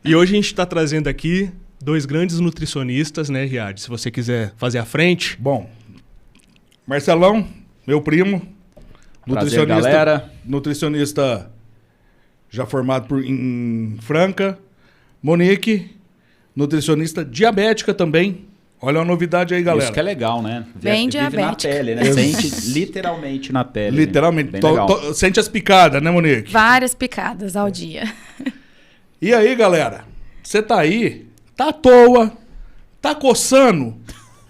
E hoje a gente está trazendo aqui 2 grandes nutricionistas, né, Riad? Se você quiser fazer a frente. Bom, Marcelão, meu primo, Prazer, galera. Nutricionista já formado em Franca. Monique, nutricionista diabética também. Olha a novidade aí, galera. Isso que é legal, né? Bem Vive diabética. na pele, né? Sente literalmente na pele. Literalmente. Bem legal. Sente as picadas, né, Monique? Várias picadas ao dia. E aí, galera? Você tá aí? Tá à toa? Tá coçando?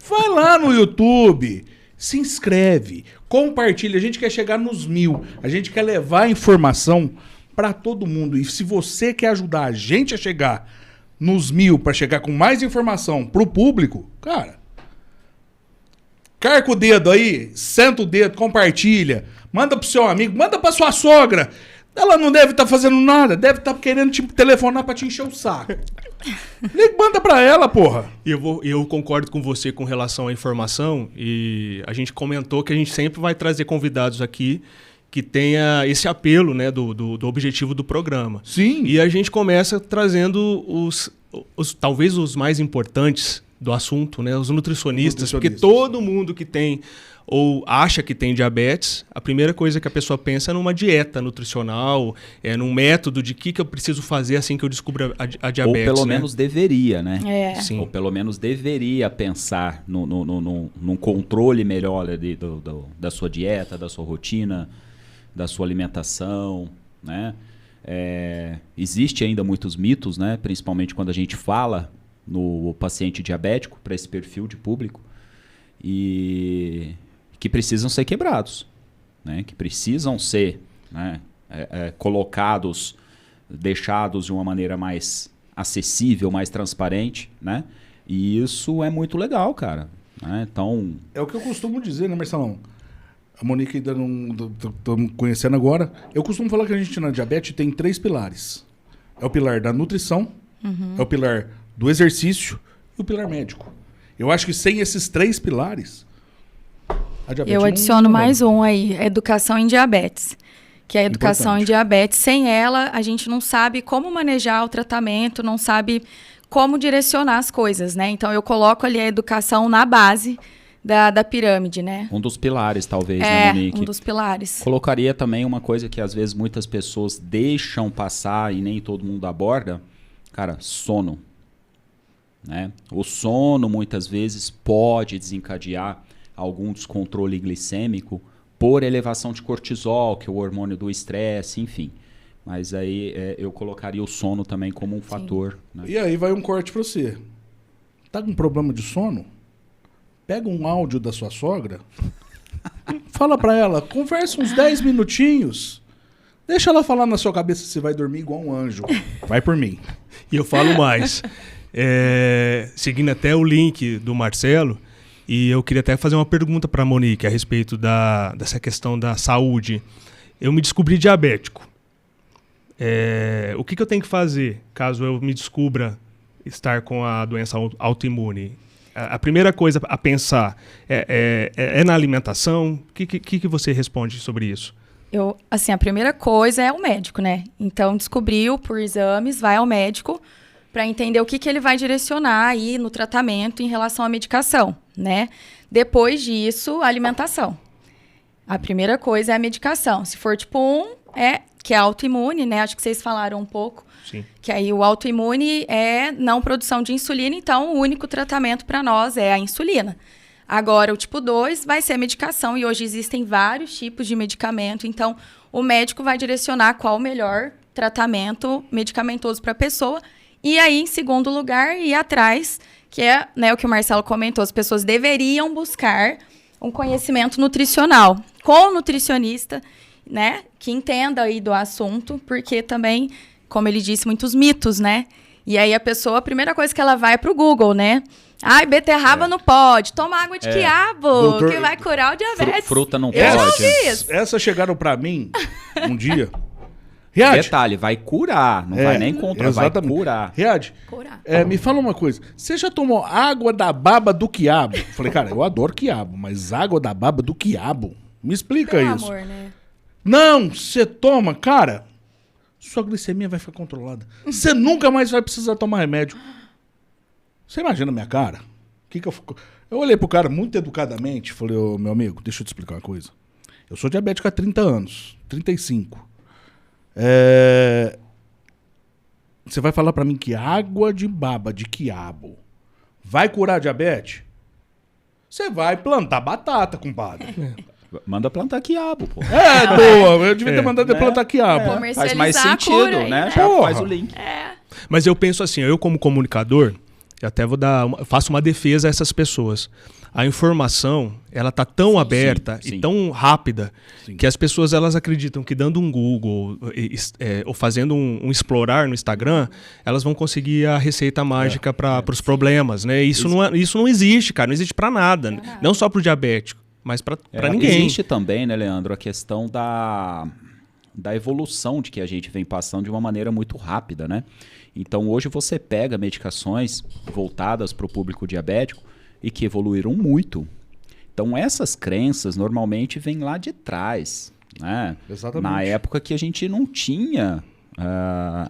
Vai lá no YouTube. Se inscreve. Compartilha. A gente quer chegar nos 1000. A gente quer levar a informação para todo mundo. E se você quer ajudar a gente a chegar nos 1000 para chegar com mais informação pro público, cara, carca o dedo aí, senta o dedo, compartilha, manda pro seu amigo, manda pra sua sogra. Ela não deve estar fazendo nada, deve estar querendo te telefonar pra te encher o saco. Manda pra ela, porra. Eu concordo com você com relação à informação, e a gente comentou que a gente sempre vai trazer convidados aqui que tenha esse apelo, né, do objetivo do programa. Sim. E a gente começa trazendo talvez os mais importantes do assunto, né, os nutricionistas, porque todo mundo que tem ou acha que tem diabetes, a primeira coisa que a pessoa pensa é numa dieta nutricional, num método de que eu preciso fazer assim que eu descubro a diabetes. Ou pelo menos deveria, né? Sim. Ou pelo menos deveria pensar num controle melhor ali da sua dieta, da sua rotina, da sua alimentação, né? Existe ainda muitos mitos, né? Principalmente quando a gente fala no paciente diabético, para esse perfil de público, e que precisam ser quebrados, né? Que precisam ser, né, colocados, deixados de uma maneira mais acessível, mais transparente, né? E isso é muito legal, cara, né? Então... É o que eu costumo dizer, né, Marcelão? A Monique ainda não estamos conhecendo agora. Eu costumo falar que a gente na diabetes tem 3 pilares. É o pilar da nutrição, é o pilar do exercício e o pilar médico. Eu acho que sem esses 3 pilares, a diabetes Eu adiciono mais um aí, educação em diabetes. Que é a educação em diabetes. Sem ela, a gente não sabe como manejar o tratamento, não sabe como direcionar as coisas, né? Então, eu coloco ali a educação na base da pirâmide, né? Um dos pilares, talvez, né, Monique? Um dos pilares. Colocaria também uma coisa que às vezes muitas pessoas deixam passar e nem todo mundo aborda. Cara, sono. Né? O sono, muitas vezes, pode desencadear algum descontrole glicêmico por elevação de cortisol, que é o hormônio do estresse, enfim. Mas aí eu colocaria o sono também como um fator. Né? E aí vai um corte pra você. Tá com problema de sono? Pega um áudio da sua sogra, fala pra ela, conversa uns 10 minutinhos, deixa ela falar na sua cabeça se você vai dormir igual um anjo. Vai por mim. E eu falo mais. Seguindo até o link do Marcelo, e eu queria até fazer uma pergunta para a Monique a respeito dessa questão da saúde. Eu me descobri diabético. O que eu tenho que fazer caso eu me descubra estar com a doença autoimune? A primeira coisa a pensar é na alimentação? O que você responde sobre isso? A primeira coisa é o médico, né? Então, descobriu por exames, vai ao médico para entender o que ele vai direcionar aí no tratamento em relação à medicação, né? Depois disso, a alimentação. A primeira coisa é a medicação. Se for tipo 1, que é autoimune, né? Acho que vocês falaram um pouco. Sim. Que aí o autoimune é não produção de insulina, então o único tratamento para nós é a insulina. Agora, o tipo 2 vai ser a medicação, e hoje existem vários tipos de medicamento, então o médico vai direcionar qual o melhor tratamento medicamentoso para a pessoa. E aí, em segundo lugar, ir atrás, que é, né, o que o Marcelo comentou, as pessoas deveriam buscar um conhecimento nutricional com o nutricionista, né, que entenda aí do assunto, porque também, como ele disse, muitos mitos, né? E aí a pessoa, a primeira coisa que ela vai é pro Google, né? Ai, beterraba não pode, toma água de quiabo, doutor, que vai curar o diabetes. Fruta não pode. Essa chegaram pra mim um dia. Riad, detalhe, vai curar, não vai nem contra, exatamente. Vai curar. Riad, me fala uma coisa, você já tomou água da baba do quiabo? Eu falei, cara, eu adoro quiabo, mas água da baba do quiabo? Me explica Pelo isso. amor, né? Não, você toma, cara, sua glicemia vai ficar controlada. Você nunca mais vai precisar tomar remédio. Você imagina a minha cara? Eu olhei pro cara muito educadamente, falei, ô meu amigo, deixa eu te explicar uma coisa. Eu sou diabético há 30 anos, 35. Você vai falar pra mim que água de baba de quiabo vai curar a diabetes? Você vai plantar batata, compadre. Manda plantar quiabo, pô. Boa. Eu devia ter mandado plantar quiabo. Faz mais Comercializar a sentido, cura aí, né? né? Já Porra. faz o link. Mas eu penso assim, eu como comunicador, eu até faço uma defesa a essas pessoas. A informação, ela tá tão aberta sim. e tão rápida Sim. que as pessoas elas acreditam que dando um Google ou fazendo um explorar no Instagram, elas vão conseguir a receita mágica para os problemas, né? Isso não existe, cara, não existe para nada, não só para o diabético, mas para ninguém. Existe também, né, Leandro, a questão da evolução de que a gente vem passando de uma maneira muito rápida, né? Então hoje você pega medicações voltadas para o público diabético e que evoluíram muito. Então essas crenças normalmente vêm lá de trás, né? Exatamente. Na época que a gente não tinha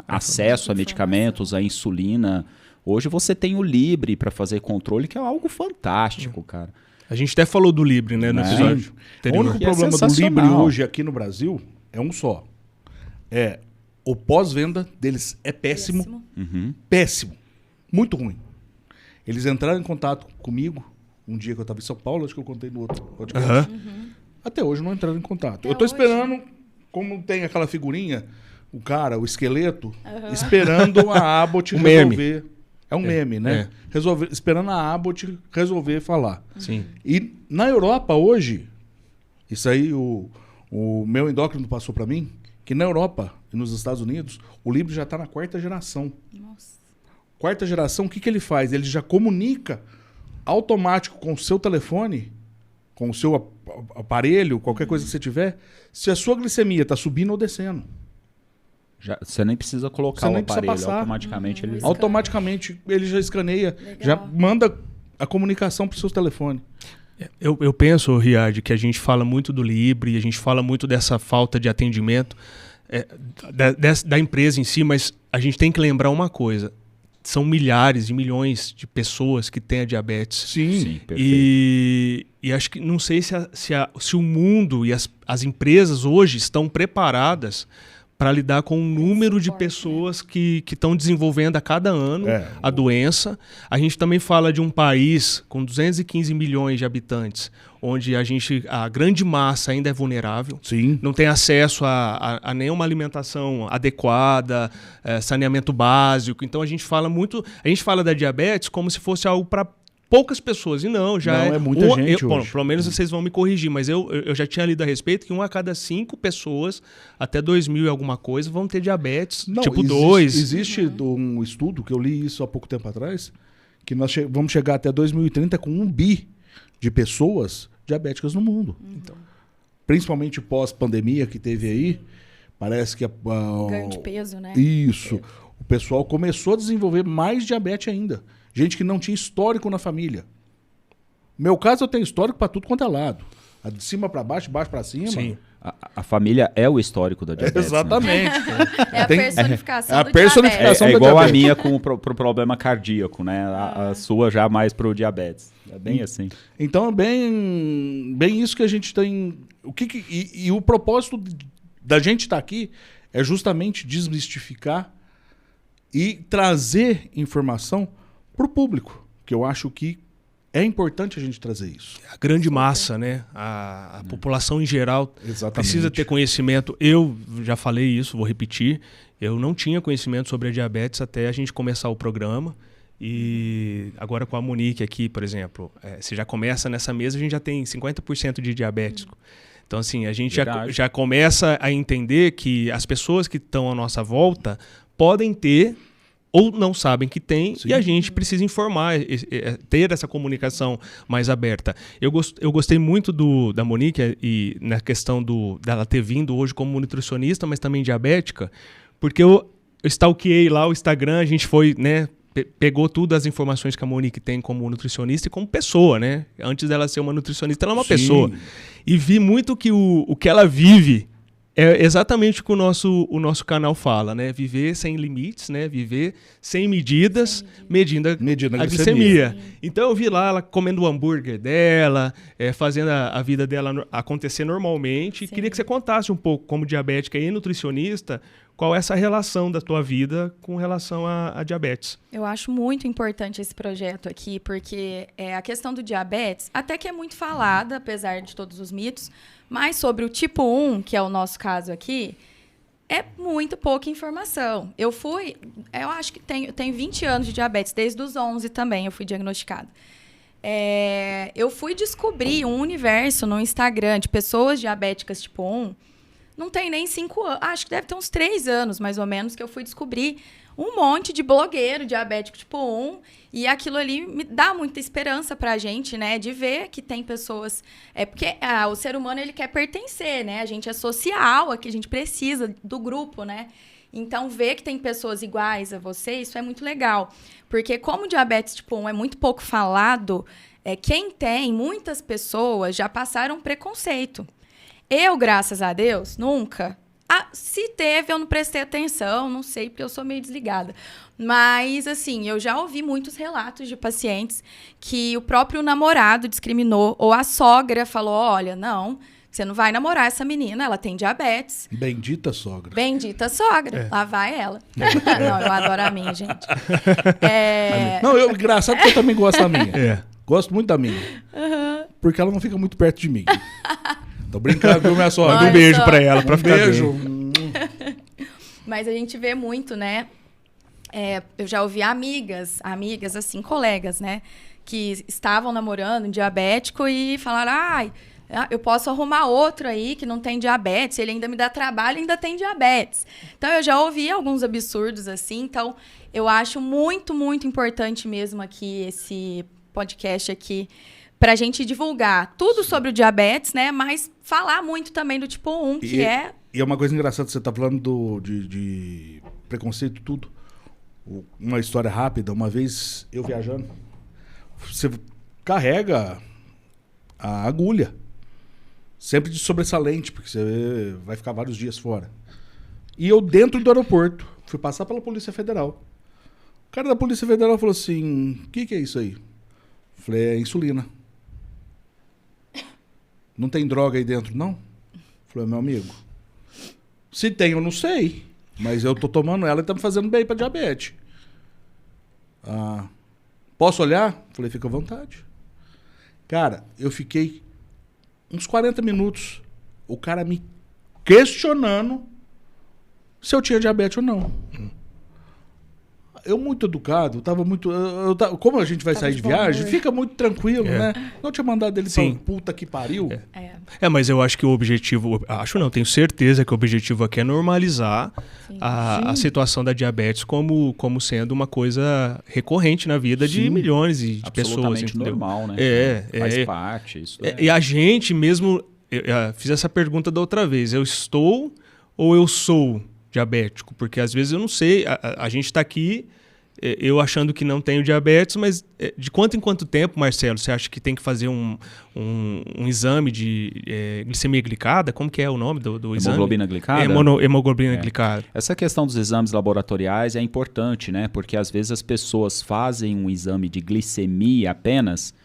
acesso a medicamentos, a insulina. Hoje você tem o Libre para fazer controle, que é algo fantástico, cara. A gente até falou do Libre, né, no episódio O anterior. único Que é problema do sensacional. Libre hoje aqui no Brasil é um só. O pós-venda deles é péssimo. Péssimo. Muito ruim. Eles entraram em contato comigo um dia que eu estava em São Paulo, acho que eu contei no outro podcast. Até hoje não entraram em contato. Eu tô esperando, como tem aquela figurinha, o cara, o esqueleto, esperando a Abbott resolver. É um meme, né? Esperando a Abbott resolver falar. Sim. E na Europa hoje, isso aí o meu endócrino passou para mim, que na Europa e nos Estados Unidos, o Libre já está na 4ª geração. Nossa. 4ª geração, o que ele faz? Ele já comunica automático com o seu telefone, com o seu aparelho, qualquer coisa que você tiver, se a sua glicemia está subindo ou descendo. Você nem precisa colocar Você o nem precisa aparelho, passar. automaticamente ele... Automaticamente ele já escaneia, já manda a comunicação para o seu telefone. Eu penso, Riad, que a gente fala muito do Libre, a gente fala muito dessa falta de atendimento da empresa em si, mas a gente tem que lembrar uma coisa. São milhares e milhões de pessoas que têm a diabetes. Sim. Perfeito. E acho que não sei se o mundo e as empresas hoje estão preparadas para lidar com o número de pessoas que estão desenvolvendo a cada ano a doença. A gente também fala de um país com 215 milhões de habitantes, onde a grande massa ainda é vulnerável. Sim. Não tem acesso a nenhuma alimentação adequada, saneamento básico. Então a gente fala da diabetes como se fosse algo para poucas pessoas. E não, já é muita gente hoje. Pelo menos vocês vão me corrigir, mas eu já tinha lido a respeito que 1 a cada 5 pessoas, até 2000 e alguma coisa, vão ter diabetes tipo 2. Existe um estudo, que eu li isso há pouco tempo atrás, que nós vamos chegar até 2030 com 1 bi de pessoas diabéticas no mundo. Então, principalmente pós-pandemia que teve aí, parece que... Ganho de peso, né? Isso. O pessoal começou a desenvolver mais diabetes ainda. Gente que não tinha histórico na família. No meu caso, eu tenho histórico para tudo quanto é lado. De cima para baixo, baixo para cima. Sim. A família é o histórico da diabetes. Exatamente. É a personificação é a do personificação É da igual a diabetes. minha pro problema cardíaco, né? A sua já mais pro diabetes. É bem assim. Então é bem isso que a gente tem. E o propósito da gente estar aqui é justamente desmistificar e trazer informação para o público, que eu acho que é importante a gente trazer isso. A grande massa, né? A população em geral Exatamente. precisa ter conhecimento. Eu já falei isso, vou repetir. Eu não tinha conhecimento sobre a diabetes até a gente começar o programa. E agora com a Monique aqui, por exemplo, você já começa nessa mesa, a gente já tem 50% de diabético. Então, assim, a gente já começa a entender que as pessoas que estão à nossa volta podem ter ou não sabem que tem. Sim. E a gente precisa informar, ter essa comunicação mais aberta. Eu gostei muito da Monique e na questão dela ter vindo hoje como nutricionista, mas também diabética, porque eu stalkeei lá o Instagram, a gente foi, né, pegou todas as informações que a Monique tem como nutricionista e como pessoa, né? Antes dela ser uma nutricionista, ela é uma pessoa. E vi muito que o que ela vive É exatamente o que o nosso canal fala, né? Viver sem limites, né? Viver sem medidas, medindo a glicemia. Então eu vi lá ela comendo o hambúrguer dela, fazendo a vida dela acontecer normalmente. Sim. Queria que você contasse um pouco, como diabética e nutricionista, qual é essa relação da tua vida com relação à diabetes. Eu acho muito importante esse projeto aqui, porque a questão do diabetes, até que é muito falada, apesar de todos os mitos, mas sobre o tipo 1, que é o nosso caso aqui, é muito pouca informação. Eu acho que tenho 20 anos de diabetes, desde os 11 também eu fui diagnosticada. Eu fui descobrir um universo no Instagram de pessoas diabéticas tipo 1, não tem nem 5 anos, acho que deve ter uns 3 anos, mais ou menos, que eu fui descobrir um monte de blogueiro diabético tipo 1, e aquilo ali me dá muita esperança pra gente, né, de ver que tem pessoas... Porque o ser humano, ele quer pertencer, né, a gente é social aqui, a gente precisa do grupo, né, então ver que tem pessoas iguais a você, isso é muito legal, porque como o diabetes tipo 1 é muito pouco falado, quem tem, muitas pessoas já passaram preconceito. Eu, graças a Deus, nunca. Se teve, eu não prestei atenção, não sei, porque eu sou meio desligada. Mas, assim, eu já ouvi muitos relatos de pacientes que o próprio namorado discriminou, ou a sogra falou, olha, não, você não vai namorar essa menina, ela tem diabetes. Bendita sogra. Bendita sogra, lá vai ela. Não, eu adoro a minha, gente. Não, engraçado que eu também gosto da minha. Gosto muito da minha. Porque ela não fica muito perto de mim. Tô brincando, viu, minha sogra? Um beijo pra ela, pra ficar beijo. Mas a gente vê muito, né? Eu já ouvi amigas, assim, colegas, né? Que estavam namorando um diabético e falaram, eu posso arrumar outro aí que não tem diabetes, ele ainda me dá trabalho e ainda tem diabetes. Então, eu já ouvi alguns absurdos assim. Então, eu acho muito, muito importante mesmo aqui esse podcast aqui, pra gente divulgar tudo sobre o diabetes, né? Mas falar muito também do tipo 1, que é... E é uma coisa engraçada, você tá falando de preconceito, tudo. Uma história rápida, uma vez eu viajando, você carrega a agulha, sempre de sobressalente, porque você vai ficar vários dias fora. E eu dentro do aeroporto, fui passar pela Polícia Federal. O cara da Polícia Federal falou assim, o que é isso aí? Eu falei, é insulina. Não tem droga aí dentro, não? Falei, meu amigo, se tem, eu não sei. Mas eu tô tomando ela e tá me fazendo bem pra diabetes. Posso olhar? Falei, fica à vontade. Cara, eu fiquei uns 40 minutos, o cara me questionando se eu tinha diabetes ou não. Eu muito educado, tava muito... como a gente vai sair de viagem, fica muito tranquilo, né? Não tinha mandado ele pra puta que pariu. Mas eu acho que o objetivo... tenho certeza que o objetivo aqui é normalizar a situação da diabetes como sendo uma coisa recorrente na vida de milhões de pessoas. Absolutamente normal, né? Faz parte. Isso E a gente mesmo... Eu fiz essa pergunta da outra vez. Eu estou ou eu sou diabético? Porque às vezes eu não sei. A gente está aqui, eu achando que não tenho diabetes, mas de quanto em quanto tempo, Marcelo, você acha que tem que fazer um exame de glicemia glicada? Como que é o nome do exame? Hemoglobina glicada? Hemoglobina glicada. Essa questão dos exames laboratoriais é importante, né? Porque às vezes as pessoas fazem um exame de glicemia apenas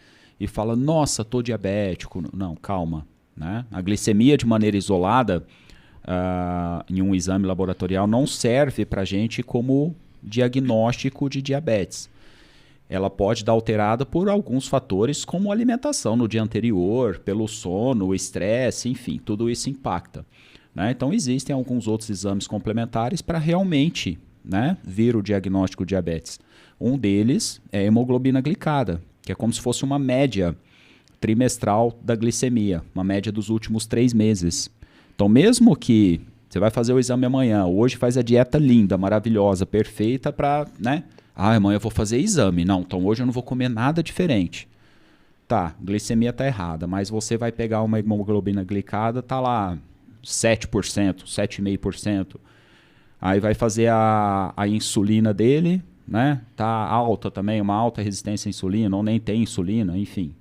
e falam, nossa, tô diabético. Não, calma, né? A glicemia de maneira isolada... em um exame laboratorial não serve para a gente como diagnóstico de diabetes. Ela pode dar alterada por alguns fatores, como alimentação no dia anterior, pelo sono, o estresse, enfim, tudo isso impacta, né? Então existem alguns outros exames complementares para realmente, né, vir o diagnóstico de diabetes. Um deles é a hemoglobina glicada, que é como se fosse uma média trimestral da glicemia, uma média dos últimos 3 meses. Então, mesmo que você vai fazer o exame amanhã, hoje faz a dieta linda, maravilhosa, perfeita para, né? Amanhã eu vou fazer exame. Não, então hoje eu não vou comer nada diferente. Tá, glicemia tá errada, mas você vai pegar uma hemoglobina glicada, tá lá 7%, 7,5%. Aí vai fazer a insulina dele, né? Tá alta também, uma alta resistência à insulina, ou nem tem insulina, enfim.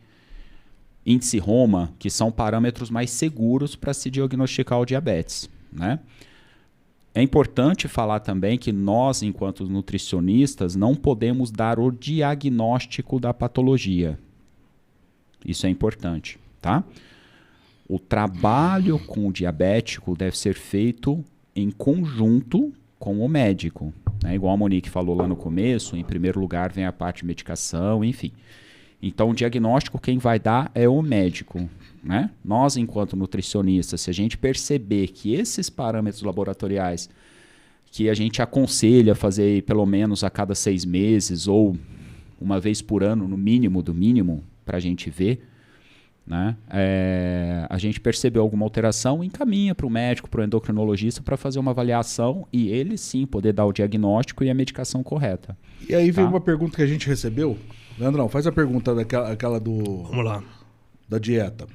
Índice Roma, que são parâmetros mais seguros para se diagnosticar o diabetes, né? É importante falar também que nós, enquanto nutricionistas, não podemos dar o diagnóstico da patologia. Isso é importante, tá? O trabalho com o diabético deve ser feito em conjunto com o médico, né? Igual a Monique falou lá no começo, em primeiro lugar vem a parte de medicação, enfim. Então, o diagnóstico quem vai dar é o médico, né? Nós, enquanto nutricionistas, se a gente perceber que esses parâmetros laboratoriais que a gente aconselha fazer pelo menos a cada 6 meses ou uma vez por ano, no mínimo do mínimo, para a gente ver, né? A gente percebeu alguma alteração, encaminha para o médico, para o endocrinologista, para fazer uma avaliação e ele sim poder dar o diagnóstico e a medicação correta. E aí veio uma pergunta que a gente recebeu. Leandrão, faz a pergunta daquela Vamos lá. Da dieta.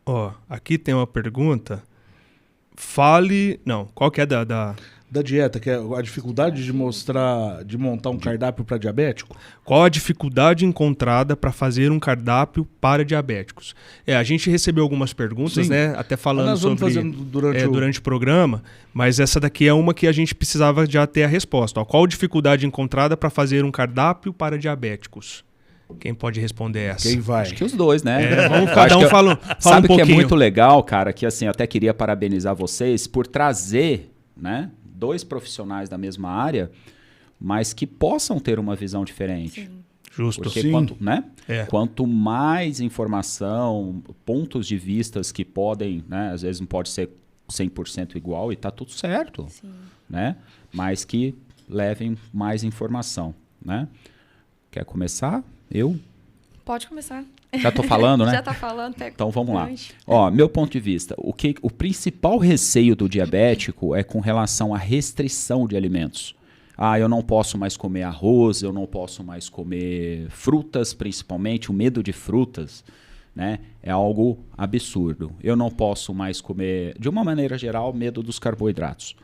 Ó, aqui tem uma pergunta. Fale... Não, qual que é da... Da dieta, que é a dificuldade de montar um cardápio para diabético? Qual a dificuldade encontrada para fazer um cardápio para diabéticos? A gente recebeu algumas perguntas, Sim. né? Até falando nós vamos sobre fazendo durante o programa, mas essa daqui é uma que a gente precisava já ter a resposta. Ó, qual a dificuldade encontrada para fazer um cardápio para diabéticos? Quem pode responder essa? Quem vai? Acho que os dois, né? Vamos cada um fala Sabe um pouquinho. que é muito legal, cara, que assim, eu até queria parabenizar vocês por trazer, né, 2 profissionais da mesma área, mas que possam ter uma visão diferente. Sim. Justo. Porque Sim. quanto mais informação, pontos de vistas que podem, né, às vezes não pode ser 100% igual e tá tudo certo, Sim. né? Mas que levem mais informação, né? Quer começar? Eu? Pode começar. Já tô falando, né? Já tá falando. Então vamos lá. Ó, meu ponto de vista, o principal receio do diabético é com relação à restrição de alimentos. Eu não posso mais comer arroz, eu não posso mais comer frutas, principalmente o medo de frutas, né? É algo absurdo. Eu não posso mais comer, de uma maneira geral, medo dos carboidratos,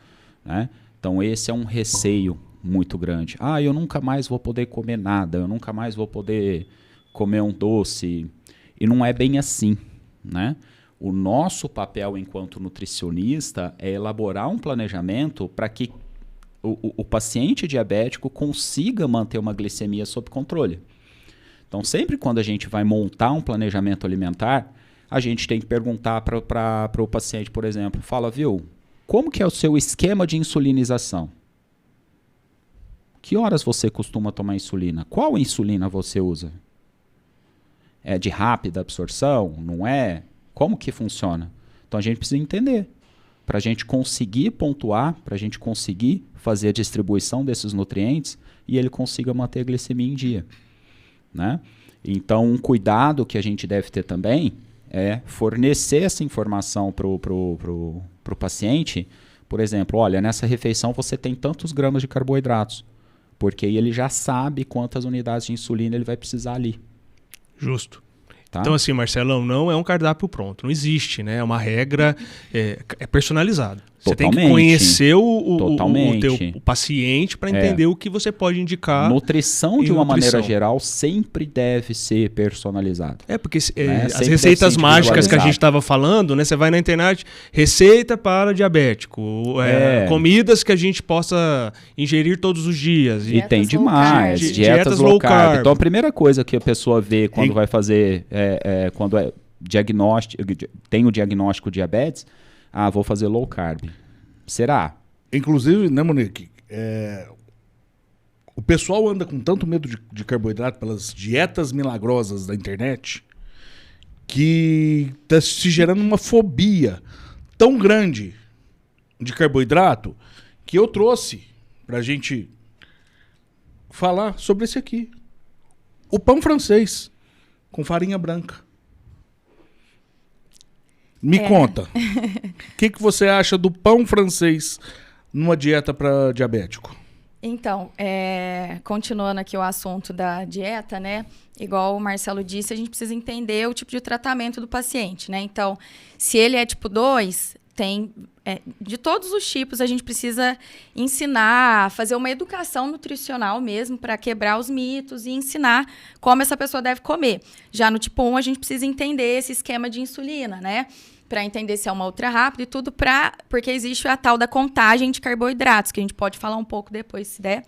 né? Então esse é um receio muito grande. Eu nunca mais vou poder comer nada, eu nunca mais vou poder comer um doce. E não é bem assim, né? O nosso papel enquanto nutricionista é elaborar um planejamento para que o paciente diabético consiga manter uma glicemia sob controle. Então, sempre quando a gente vai montar um planejamento alimentar, a gente tem que perguntar para o paciente, por exemplo, fala, viu, como que é o seu esquema de insulinização? Que horas você costuma tomar insulina? Qual insulina você usa? É de rápida absorção? Não é? Como que funciona? Então a gente precisa entender. Para a gente conseguir pontuar, para a gente conseguir fazer a distribuição desses nutrientes e ele consiga manter a glicemia em dia, né? Então um cuidado que a gente deve ter também é fornecer essa informação pro paciente. Por exemplo, olha, nessa refeição você tem tantos gramas de carboidratos, porque aí ele já sabe quantas unidades de insulina ele vai precisar ali. Justo. Tá? Então, assim, Marcelão, não é um cardápio pronto. Não existe, né? É uma regra personalizada. Você tem que conhecer o paciente para entender o que você pode indicar. Nutrição, de uma maneira geral, sempre deve ser personalizada. Porque as receitas mágicas que a gente estava falando, né? Você vai na internet, receita para diabético, comidas que a gente possa ingerir todos os dias. E tem demais. Dietas low carb. Então, a primeira coisa que a pessoa vê quando vai fazer, quando diagnóstico, tem o diagnóstico de diabetes, vou fazer low carb. Será? Inclusive, né, Monique? O pessoal anda com tanto medo de carboidrato pelas dietas milagrosas da internet que está se gerando uma fobia tão grande de carboidrato que eu trouxe pra gente falar sobre esse aqui. O pão francês com farinha branca. Me conta, o que você acha do pão francês numa dieta para diabético? Então, continuando aqui o assunto da dieta, né? Igual o Marcelo disse, a gente precisa entender o tipo de tratamento do paciente, né? Então, se ele é tipo 2, tem... de todos os tipos, a gente precisa ensinar, fazer uma educação nutricional mesmo para quebrar os mitos e ensinar como essa pessoa deve comer. Já no tipo 1, a gente precisa entender esse esquema de insulina, né? Para entender se é uma ultra rápida e tudo, porque existe a tal da contagem de carboidratos, que a gente pode falar um pouco depois, se der.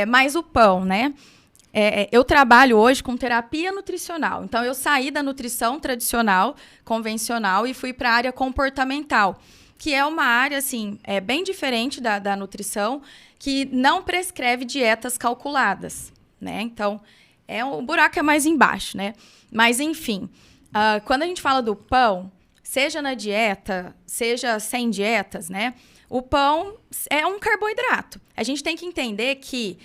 Mas o pão, né? Eu trabalho hoje com terapia nutricional. Então, eu saí da nutrição tradicional, convencional, e fui para a área comportamental, que é uma área, assim, bem diferente da nutrição, que não prescreve dietas calculadas, né? Então, o buraco é mais embaixo, né? Mas, enfim, quando a gente fala do pão, seja na dieta, seja sem dietas, né? O pão é um carboidrato. A gente tem que entender que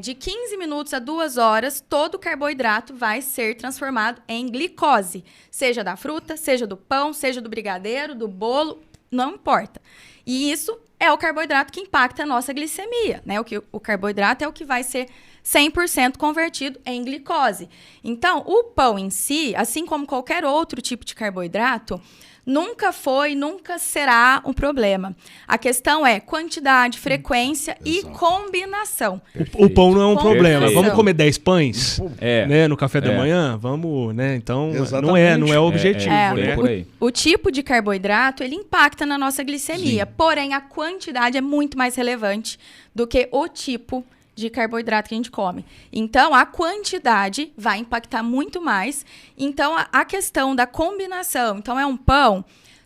de 15 minutos a 2 horas, todo o carboidrato vai ser transformado em glicose. Seja da fruta, seja do pão, seja do brigadeiro, do bolo, não importa. E isso é o carboidrato que impacta a nossa glicemia, né? O carboidrato é o que vai ser 100% convertido em glicose. Então, o pão em si, assim como qualquer outro tipo de carboidrato, nunca foi, nunca será um problema. A questão é quantidade, frequência e combinação. O pão não é um problema. Perfeito. Vamos comer 10 pães né, no café da manhã? Vamos, né? Então, não é o objetivo. Né? O tipo de carboidrato, ele impacta na nossa glicemia. Sim. Porém, a quantidade é muito mais relevante do que o tipo de carboidrato que a gente come. Então, a quantidade vai impactar muito mais. Então, a questão da combinação. Então, é um pão,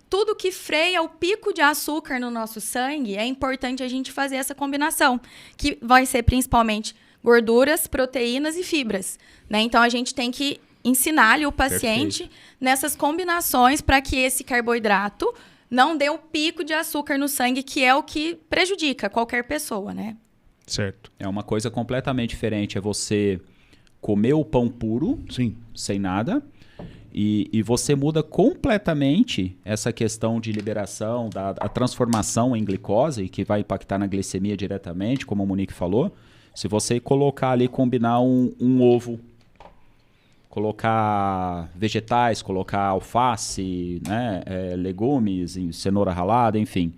tudo que freia o pico de açúcar no nosso sangue, é importante a gente fazer essa combinação, que vai ser principalmente gorduras, proteínas e fibras, né? Então, a gente tem que ensinar-lhe o paciente nessas combinações para que esse carboidrato não dê o pico de açúcar no sangue, que é o que prejudica qualquer pessoa, né? Certo. É uma coisa completamente diferente. É você comer o pão puro, sem nada, e você muda completamente essa questão de liberação, a transformação em glicose, que vai impactar na glicemia diretamente, como o Monique falou. Se você colocar ali, combinar um ovo, colocar vegetais, colocar alface, né, legumes, cenoura ralada, enfim.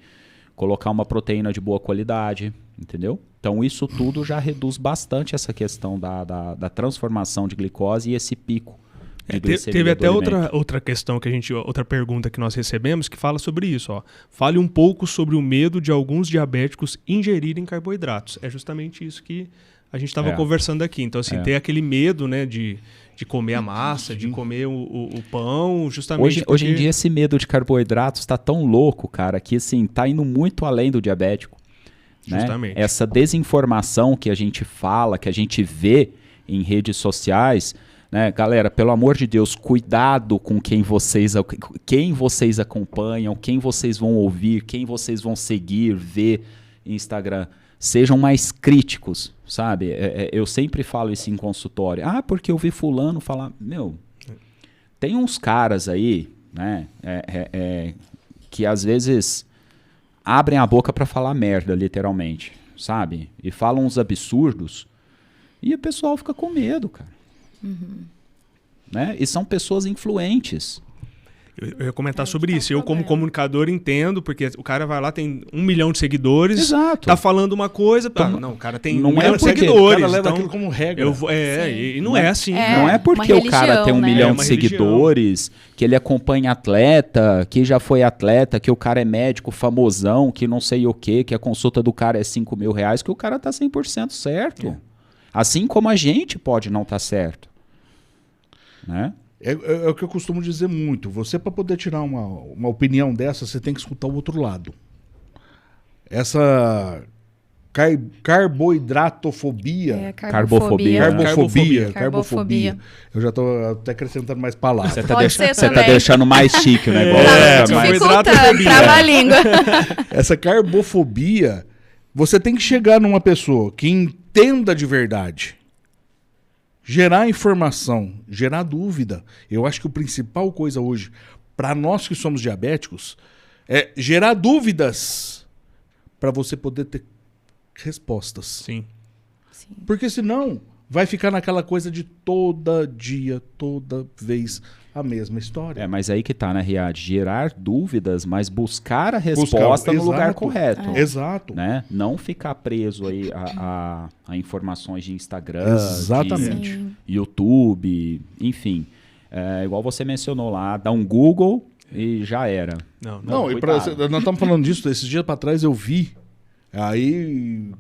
Colocar uma proteína de boa qualidade, entendeu? Então, isso tudo já reduz bastante essa questão da transformação de glicose e esse pico de glicemia. Teve até outra questão outra pergunta que nós recebemos que fala sobre isso. Ó. Fale um pouco sobre o medo de alguns diabéticos ingerirem carboidratos. É justamente isso que a gente estava conversando aqui. Então, assim, tem aquele medo, né, de comer a massa, de comer o pão, justamente Hoje em dia, esse medo de carboidratos está tão louco, cara, que assim, tá indo muito além do diabético. Justamente. Né? Essa desinformação que a gente fala, que a gente vê em redes sociais, né? Galera, pelo amor de Deus, cuidado com quem vocês acompanham, quem vocês vão ouvir, quem vocês vão seguir, ver Instagram. Sejam mais críticos, sabe? Eu sempre falo isso em consultório. Porque eu vi fulano falar... Meu, tem uns caras aí, né? Que às vezes... abrem a boca pra falar merda, literalmente, sabe? E falam uns absurdos e o pessoal fica com medo, cara. Né? E são pessoas influentes. Eu ia comentar sobre isso. Eu, como comunicador, entendo, porque o cara vai lá, tem 1 milhão de seguidores, Exato. Tá falando uma coisa... Não, o cara tem não 1 milhão de seguidores. O cara leva aquilo como regra. E não é assim. Não é porque o cara tem 1 milhão de seguidores, que ele acompanha atleta, que já foi atleta, que o cara é médico famosão, que não sei o quê, que a consulta do cara é 5 mil reais, que o cara tá 100% certo. Assim como a gente pode não estar certo. Né? É o que eu costumo dizer muito. Você, para poder tirar uma opinião dessa, você tem que escutar o outro lado. Essa carboidratofobia... Carbofobia. Eu já estou até acrescentando mais palavras. Você tá deixando mais chique o negócio. Trava a língua. Essa carbofobia, você tem que chegar numa pessoa que entenda de verdade. Gerar informação, gerar dúvida. Eu acho que a principal coisa hoje, para nós que somos diabéticos, é gerar dúvidas para você poder ter respostas. Sim. Porque senão vai ficar naquela coisa de toda dia, toda vez, a mesma história. Mas aí que tá, né, Riad? Gerar dúvidas, mas buscar a resposta no lugar correto. Exato. Né? Não ficar preso aí a informações de Instagram, Exatamente. de YouTube, enfim. Igual você mencionou lá, dá um Google e já era. Não, e nós estamos falando disso, esses dias para trás eu vi, aí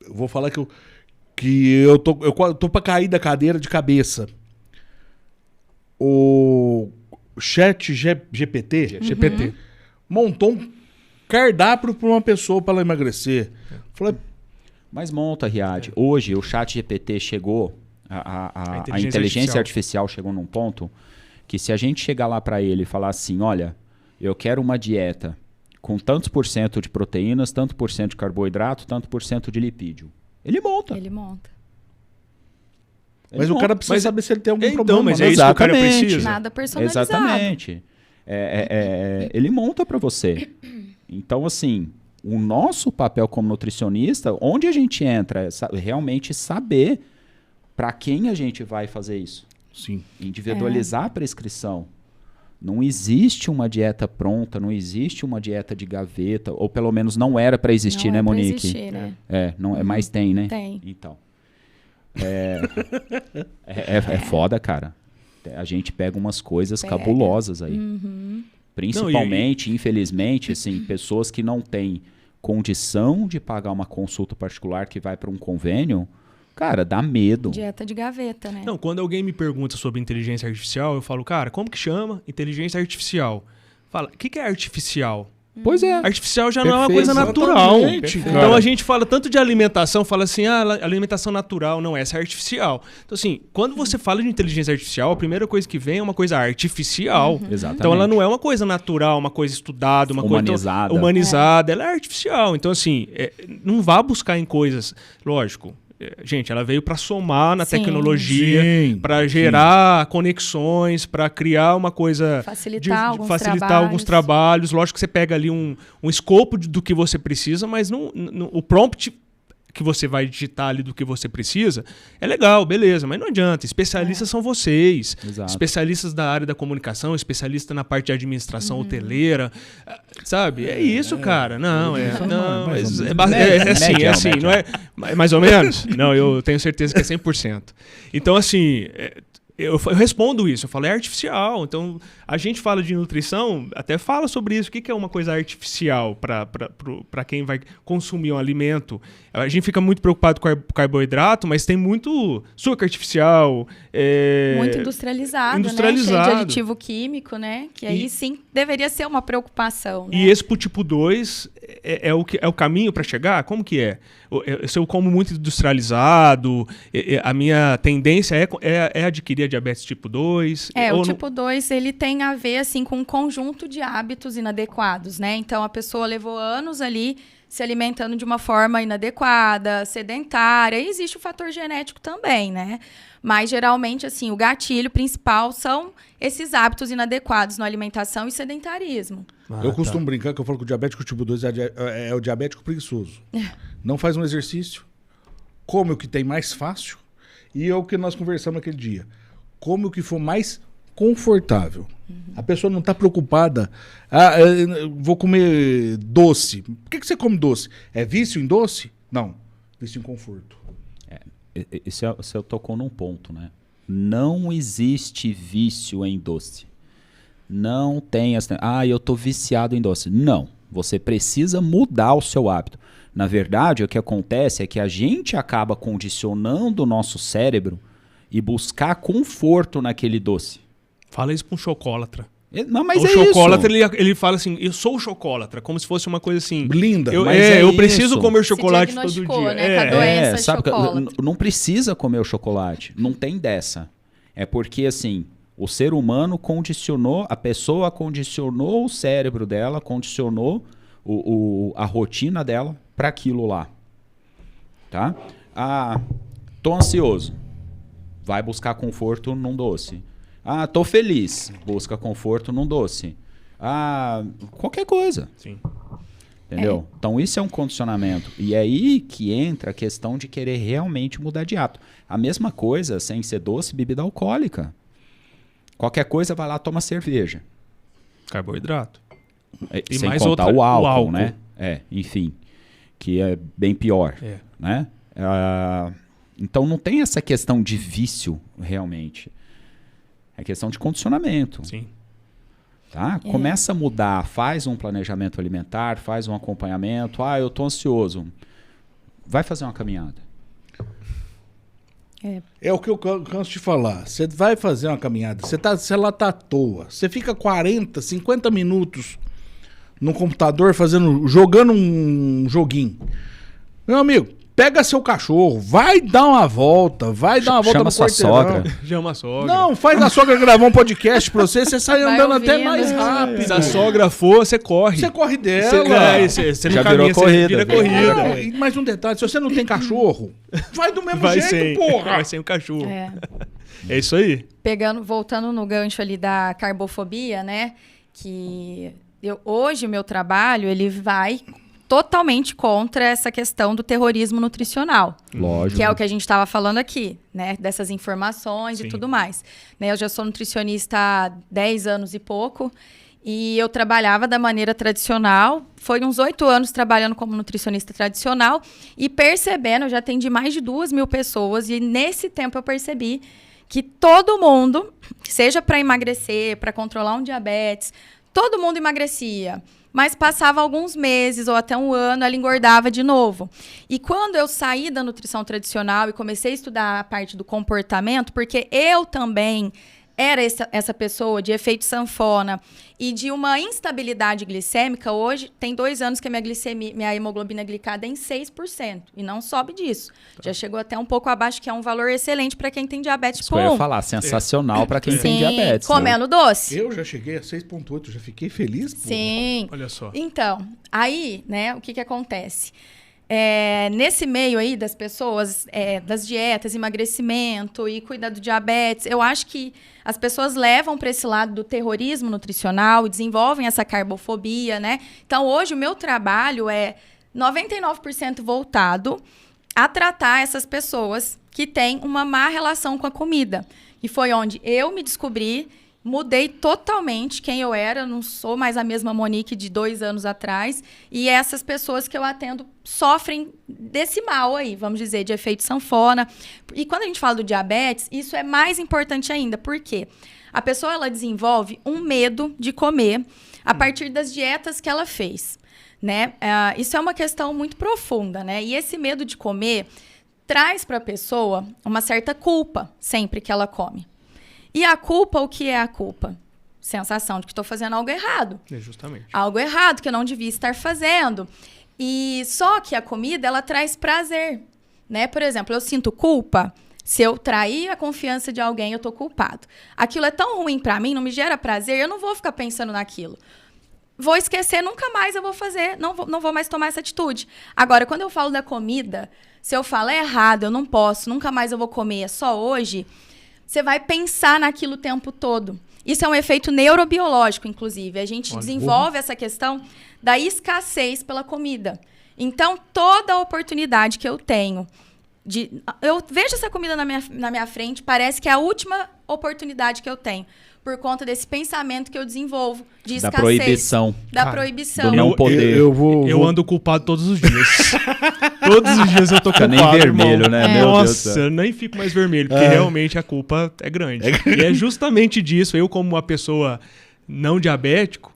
eu vou falar que eu tô para cair da cadeira de cabeça. O Chat GPT montou um cardápio para uma pessoa para ela emagrecer. Falei, mas monta, Riad. Hoje o Chat GPT chegou, a inteligência artificial chegou num ponto que se a gente chegar lá para ele e falar assim, olha, eu quero uma dieta com tantos por cento de proteínas, tanto por cento de carboidrato, tanto por cento de lipídio. Ele monta. Mas o cara precisa saber se ele tem algum problema. Mas é isso que o cara precisa. Nada personalizado. Exatamente. Ele monta para você. Então, assim, o nosso papel como nutricionista, onde a gente entra, é realmente saber para quem a gente vai fazer isso. Sim. Individualizar a prescrição. Não existe uma dieta pronta, não existe uma dieta de gaveta, ou pelo menos não era para existir, né, Monique? Não existir, né? Mas tem, né? Tem. Então. É foda, cara. A gente pega umas coisas cabulosas aí. Principalmente, infelizmente, assim, pessoas que não têm condição de pagar uma consulta particular que vai para um convênio, cara, dá medo. Dieta de gaveta, né? Não, quando alguém me pergunta sobre inteligência artificial, eu falo, cara, como que chama inteligência artificial? Fala, o que é artificial? Pois é. Artificial já não é uma coisa natural. Então a gente fala tanto de alimentação, fala assim, alimentação natural, não, essa é artificial. Então assim, quando você fala de inteligência artificial, a primeira coisa que vem é uma coisa artificial. Exatamente. Então ela não é uma coisa natural, uma coisa estudada, uma humanizada. coisa humanizada, ela é artificial. Então assim, não vá buscar em coisas, lógico. Gente, ela veio para somar na tecnologia, para gerar conexões, para criar uma coisa... Facilitar alguns trabalhos. Lógico que você pega ali um escopo do que você precisa, mas o prompt que você vai digitar ali do que você precisa é legal, beleza, mas não adianta. Especialistas são vocês. Exato. Especialistas da área da comunicação, especialista na parte de administração hoteleira, sabe? É isso, cara. Não, é assim, não é mais ou menos? Não, eu tenho certeza que é 100%. Então, assim... Eu respondo isso, eu falo, é artificial. Então, a gente fala de nutrição, até fala sobre isso. O que é uma coisa artificial para quem vai consumir um alimento? A gente fica muito preocupado com carboidrato, mas tem muito açúcar artificial. Muito industrializado, né? Cheio de aditivo químico, né? Que aí sim deveria ser uma preocupação. Né? E esse pro tipo 2 é o caminho para chegar? Como que é? Se eu como muito industrializado, a minha tendência é adquirir a diabetes tipo 2? O tipo 2, ele tem a ver, assim, com um conjunto de hábitos inadequados, né? Então, a pessoa levou anos ali se alimentando de uma forma inadequada, sedentária, e existe o fator genético também, né? Mas, geralmente, assim, o gatilho principal são esses hábitos inadequados na alimentação e sedentarismo. Eu costumo brincar que eu falo que o diabético tipo 2 é o diabético preguiçoso. Não faz um exercício, come o que tem mais fácil, e é o que nós conversamos aquele dia. Come o que for mais confortável. A pessoa não está preocupada. Vou comer doce. Por que você come doce? É vício em doce? Não. Vício em conforto. Você tocou num ponto, né? Não existe vício em doce. Não tem eu tô viciado em doce. Não. Você precisa mudar o seu hábito. Na verdade, o que acontece é que a gente acaba condicionando o nosso cérebro e buscar conforto naquele doce. Fala isso para um chocólatra. Não, mas o chocólatra, ele fala assim, eu sou chocólatra, como se fosse uma coisa assim... Linda. Eu preciso comer chocolate todo dia. Né? A doença sabe, não precisa comer o chocolate, não tem dessa. É porque, assim, o ser humano condicionou, a pessoa condicionou o cérebro dela, condicionou a rotina dela para aquilo lá. Tá? Tô ansioso. Vai buscar conforto num doce. Tô feliz. Busca conforto num doce. Qualquer coisa. Sim. Entendeu? Então isso é um condicionamento. E é aí que entra a questão de querer realmente mudar de hábito. A mesma coisa, sem ser doce, bebida alcoólica. Qualquer coisa, vai lá, toma cerveja. Carboidrato. E Sem mais contar outra, o álcool, álcool. né? Enfim, que é bem pior, É. né? Então não tem essa questão de vício, realmente. É questão de condicionamento. Sim. Tá? Começa a mudar, faz um planejamento alimentar, faz um acompanhamento. Eu tô ansioso. Vai fazer uma caminhada. É o que eu canso de falar. Você vai fazer uma caminhada, você lá tá à toa. Você fica 40, 50 minutos no computador jogando um joguinho. Meu amigo, pega seu cachorro, vai dar uma volta, Chama no sua quarteirão. sogra. Chama a sogra. Não, faz a sogra gravar um podcast pra você sai Vai andando até ouvindo. mais rápido. Se a sogra for, você corre. Você corre dela. Você não Já caminha, virou você corrida, vira velho. corrida. E mais um detalhe, se você não tem cachorro, vai do mesmo Vai jeito, sem, porra. vai sem o cachorro. É. É isso aí. Voltando no gancho ali da carbofobia, né? Que hoje o meu trabalho, ele vai totalmente contra essa questão do terrorismo nutricional. Lógico. Que é o que a gente estava falando aqui, né? Dessas informações Sim. e tudo mais. Né? Eu já sou nutricionista há 10 anos e pouco. E eu trabalhava da maneira tradicional. Foi uns 8 anos trabalhando como nutricionista tradicional. E percebendo, eu já atendi mais de 2.000 pessoas. E nesse tempo eu percebi que todo mundo, seja para emagrecer, para controlar um diabetes, todo mundo emagrecia. Mas passava alguns meses ou até um ano, ela engordava de novo. E quando eu saí da nutrição tradicional e comecei a estudar a parte do comportamento, porque eu também era essa pessoa de efeito sanfona e de uma instabilidade glicêmica, hoje tem 2 anos que a minha hemoglobina glicada é em 6%. E não sobe disso. Já chegou até um pouco abaixo, que é um valor excelente para quem tem diabetes Isso tipo que eu ia 1. falar, sensacional para quem tem Sim, diabetes. Né? comendo doce. Eu já cheguei a 6,8, já fiquei feliz, porra. Sim. Olha só. Então, aí, né, o que acontece? Nesse meio aí das pessoas, das dietas, emagrecimento e cuidar do diabetes, eu acho que as pessoas levam para esse lado do terrorismo nutricional e desenvolvem essa carbofobia, né? Então, hoje o meu trabalho é 99% voltado a tratar essas pessoas que têm uma má relação com a comida. E foi onde eu me descobri, mudei totalmente quem eu era, não sou mais a mesma Monique de 2 anos atrás. E essas pessoas que eu atendo sofrem desse mal aí, vamos dizer, de efeito sanfona. E quando a gente fala do diabetes, isso é mais importante ainda. Por quê? A pessoa ela desenvolve um medo de comer a partir das dietas que ela fez, né? Isso é uma questão muito profunda, né? E esse medo de comer traz para a pessoa uma certa culpa sempre que ela come. E a culpa, o que é a culpa? Sensação de que estou fazendo algo errado. Justamente. Algo errado que eu não devia estar fazendo. E só que a comida, ela traz prazer, né? Por exemplo, eu sinto culpa. Se eu trair a confiança de alguém, eu tô culpado. Aquilo é tão ruim para mim, não me gera prazer, eu não vou ficar pensando naquilo. Vou esquecer, nunca mais eu vou fazer, não vou mais tomar essa atitude. Agora, quando eu falo da comida, se eu falo é errado, eu não posso, nunca mais eu vou comer, é só hoje... Você vai pensar naquilo o tempo todo. Isso é um efeito neurobiológico, inclusive. A gente desenvolve essa questão da escassez pela comida. Então, toda oportunidade que eu tenho eu vejo essa comida na minha frente, parece que é a última oportunidade que eu tenho. Por conta desse pensamento que eu desenvolvo de escassez. Da proibição. Da proibição. Do não poder. Eu ando culpado todos os dias. Todos os dias eu tô Fica culpado, nem vermelho, irmão. né? Meu Deus do céu. Nossa, eu nem fico mais vermelho, porque realmente a culpa é grande. E é justamente disso, eu como uma pessoa não diabético,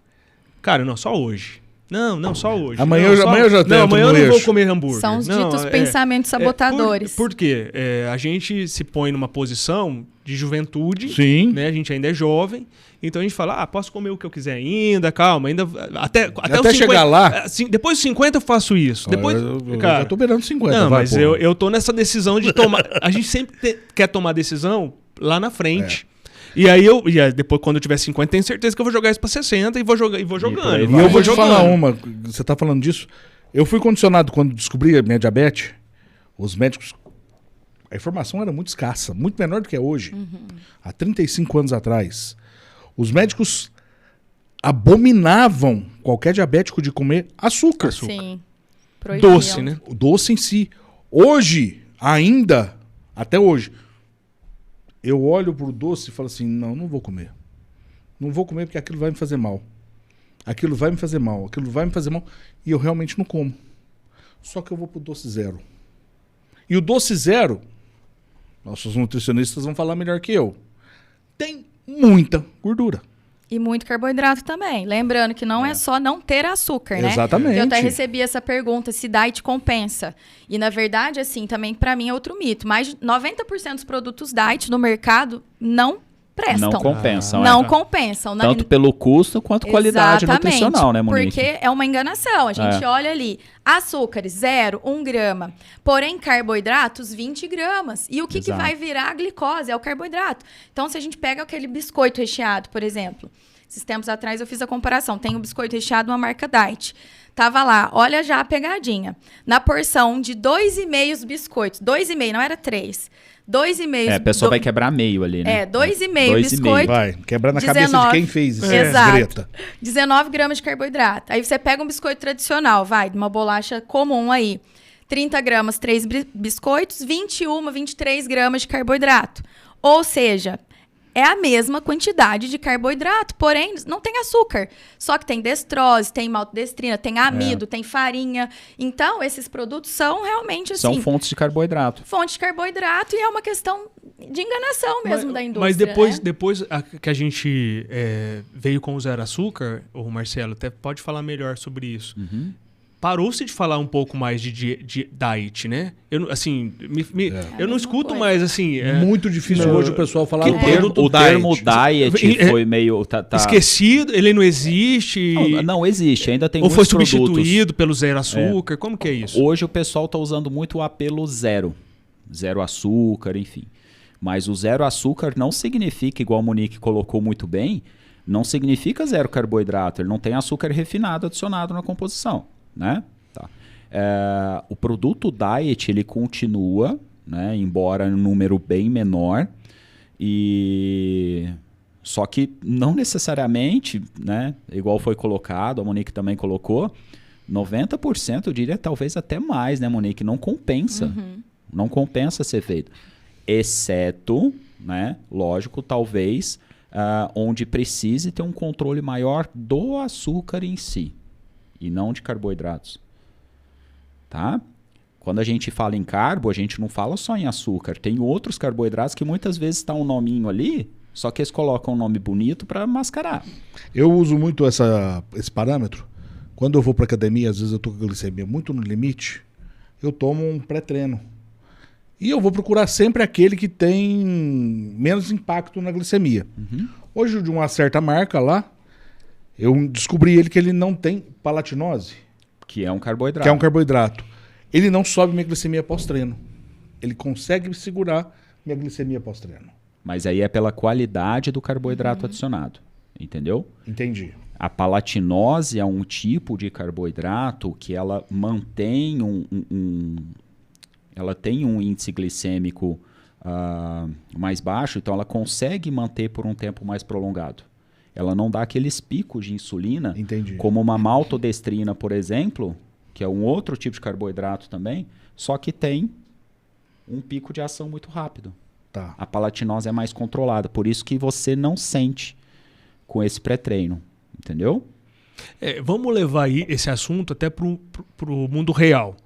cara, não, só hoje. Não, só hoje. Amanhã não, eu já tento Não, amanhã eu no não vou eixo. comer hambúrguer. São os Não, ditos pensamentos sabotadores. Por quê? A gente se põe numa posição de juventude, Sim. né? A gente ainda é jovem, então a gente fala, posso comer o que eu quiser ainda, calma, ainda até os 50, chegar lá. assim, depois dos 50 eu faço isso. Depois, eu cara, já tô beirando 50. não, vai, mas porra. eu tô nessa decisão de tomar. A gente sempre quer tomar decisão lá na frente. E aí depois, quando eu tiver 50, tenho certeza que eu vou jogar isso pra 60 e vou jogando. aí E vai. eu vou te jogando. falar uma, você tá falando disso. Eu fui condicionado quando descobri a minha diabetes. Os médicos, a informação era muito escassa, muito menor do que é hoje. Há 35 anos atrás. Os médicos abominavam qualquer diabético de comer açúcar. Sim. Proibiam. Doce, né? O doce em si. Hoje, ainda, até hoje, eu olho pro doce e falo assim, não vou comer. Não vou comer porque aquilo vai me fazer mal. Aquilo vai me fazer mal, aquilo vai me fazer mal. E eu realmente não como. Só que eu vou pro doce zero. E o doce zero, nossos nutricionistas vão falar melhor que eu, tem muita gordura. E muito carboidrato também. Lembrando que não é só não ter açúcar, né? Exatamente. Eu até recebi essa pergunta, se diet compensa. E, na verdade, assim, também para mim é outro mito. Mais de 90% dos produtos diet no mercado não prestam. Não compensam. Não compensam. Tanto pelo custo quanto qualidade nutricional, né, Monique? Porque é uma enganação. A gente olha ali, açúcares, 0, 1 grama. Porém, carboidratos, 20 gramas. E o que vai virar a glicose? É o carboidrato. Então, se a gente pega aquele biscoito recheado, por exemplo. Esses tempos atrás eu fiz a comparação. Tem um biscoito recheado, uma marca Diet. Tava lá, olha já a pegadinha. Na porção de 2,5 biscoitos. 2,5, não era 3. 2,5. A pessoa vai quebrar meio ali, né? 2,5 biscoito. Vai, quebrar na cabeça de quem fez isso. Exato. Greta. 19 gramas de carboidrato. Aí você pega um biscoito tradicional, de uma bolacha comum aí. 30 gramas, 3 biscoitos, 21, 23 gramas de carboidrato. Ou seja, é a mesma quantidade de carboidrato, porém não tem açúcar. Só que tem destrose, tem maltodestrina, tem amido, tem farinha. Então, esses produtos são realmente assim... São fontes de carboidrato. Fonte de carboidrato e é uma questão de enganação mesmo da indústria. Mas depois, né? depois que a gente veio com o zero açúcar, o Marcelo até pode falar melhor sobre isso. Parou-se de falar um pouco mais de diet, né? Eu não escuto mais, assim... Muito difícil hoje o pessoal falar o termo diet foi meio... Esquecido? Ele não existe? Não existe, ainda tem Ou muitos foi substituído produtos. pelo zero açúcar? Como que é isso? Hoje o pessoal está usando muito o apelo zero. Zero açúcar, enfim. Mas o zero açúcar não significa, igual a Monique colocou muito bem, não significa zero carboidrato. Ele não tem açúcar refinado adicionado na composição. Né? Tá. O produto diet ele continua, né? Embora em um número bem menor, só que não necessariamente, né? Igual foi colocado, a Monique também colocou, 90% eu diria talvez até mais, né, Monique? Não compensa. Não compensa ser feito. Exceto, né? Lógico, talvez onde precise ter um controle maior do açúcar em si. E não de carboidratos. Tá? Quando a gente fala em carbo, a gente não fala só em açúcar. Tem outros carboidratos que muitas vezes está um nominho ali, só que eles colocam um nome bonito para mascarar. Eu uso muito esse parâmetro. Quando eu vou para academia, às vezes eu estou com a glicemia muito no limite, eu tomo um pré-treino. E eu vou procurar sempre aquele que tem menos impacto na glicemia. Hoje, de uma certa marca lá, eu descobri que ele não tem palatinose. Que é um carboidrato. Que é um carboidrato. Ele não sobe minha glicemia pós-treino. Ele consegue segurar minha glicemia pós-treino. Mas aí é pela qualidade do carboidrato adicionado. Entendeu? Entendi. A palatinose é um tipo de carboidrato que ela mantém ela tem um índice glicêmico mais baixo, então ela consegue manter por um tempo mais prolongado. Ela não dá aqueles picos de insulina, como uma maltodestrina, por exemplo, que é um outro tipo de carboidrato também, só que tem um pico de ação muito rápido. Tá. A palatinose é mais controlada, por isso que você não sente com esse pré-treino, entendeu? Vamos levar aí esse assunto até pro mundo real.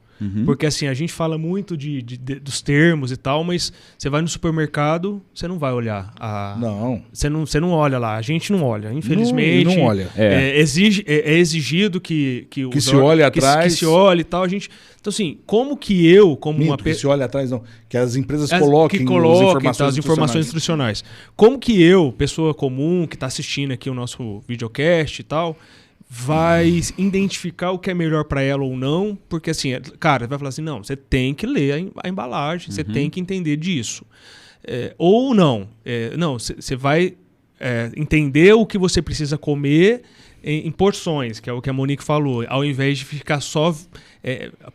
Porque assim, a gente fala muito dos termos e tal, mas você vai no supermercado, você não vai olhar. Não. Você não olha lá, a gente não olha, infelizmente. Não olha. É exigido que se olhe atrás. Que se olhe e tal. Então assim, como que eu, como uma pessoa... que se olhe atrás não, que as empresas que coloquem as informações nutricionais. Como que eu, pessoa comum, que está assistindo aqui o nosso videocast e tal... vai identificar o que é melhor para ela ou não, porque assim, cara, vai falar assim, não, você tem que ler a embalagem, você tem que entender disso. Ou não, você vai entender o que você precisa comer em porções, que é o que a Monique falou, ao invés de ficar só...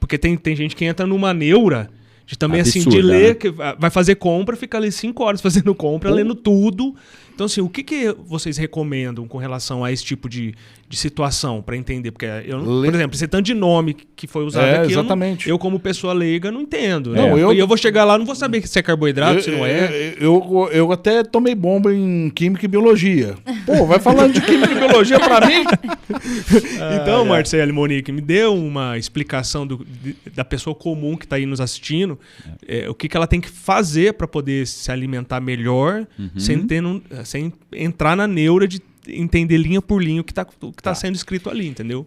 porque tem gente que entra numa neura de também absurda, assim, de ler, né? Que vai fazer compra, fica ali 5 horas fazendo compra, lendo tudo. Então, assim, o que vocês recomendam com relação a esse tipo de de situação para entender? Porque por exemplo, esse tanto de nome que foi usado aqui, exatamente. Eu como pessoa leiga, não entendo. Não, né? Eu vou chegar lá, não vou saber se é carboidrato, se não é. Eu até tomei bomba em Química e Biologia. Pô, vai falando de Química e Biologia pra mim? Então, Marcelo e Monique, me dê uma explicação da pessoa comum que está aí nos assistindo, o que ela tem que fazer para poder se alimentar melhor, sem entrar na neura de entender linha por linha o que tá sendo escrito ali, entendeu?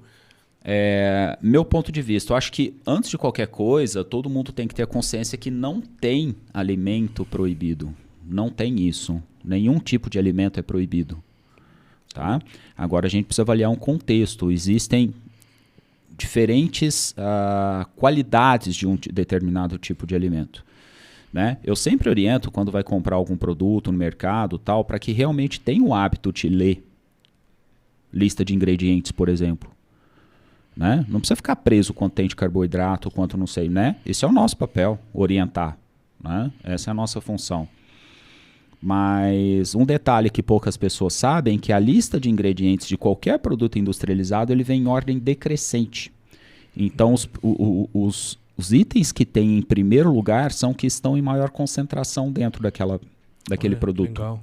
Meu ponto de vista, eu acho que antes de qualquer coisa, todo mundo tem que ter a consciência que não tem alimento proibido. Não tem isso. Nenhum tipo de alimento é proibido. Tá? Agora a gente precisa avaliar um contexto. Existem diferentes qualidades de um determinado tipo de alimento. Né? Eu sempre oriento quando vai comprar algum produto no mercado tal, para que realmente tenha o hábito de ler lista de ingredientes, por exemplo. Né? Não precisa ficar preso quanto tem de carboidrato, quanto não sei. Né? Esse é o nosso papel, orientar. Né? Essa é a nossa função. Mas um detalhe que poucas pessoas sabem é que a lista de ingredientes de qualquer produto industrializado ele vem em ordem decrescente. Então os itens que tem em primeiro lugar são que estão em maior concentração dentro daquele produto. Legal.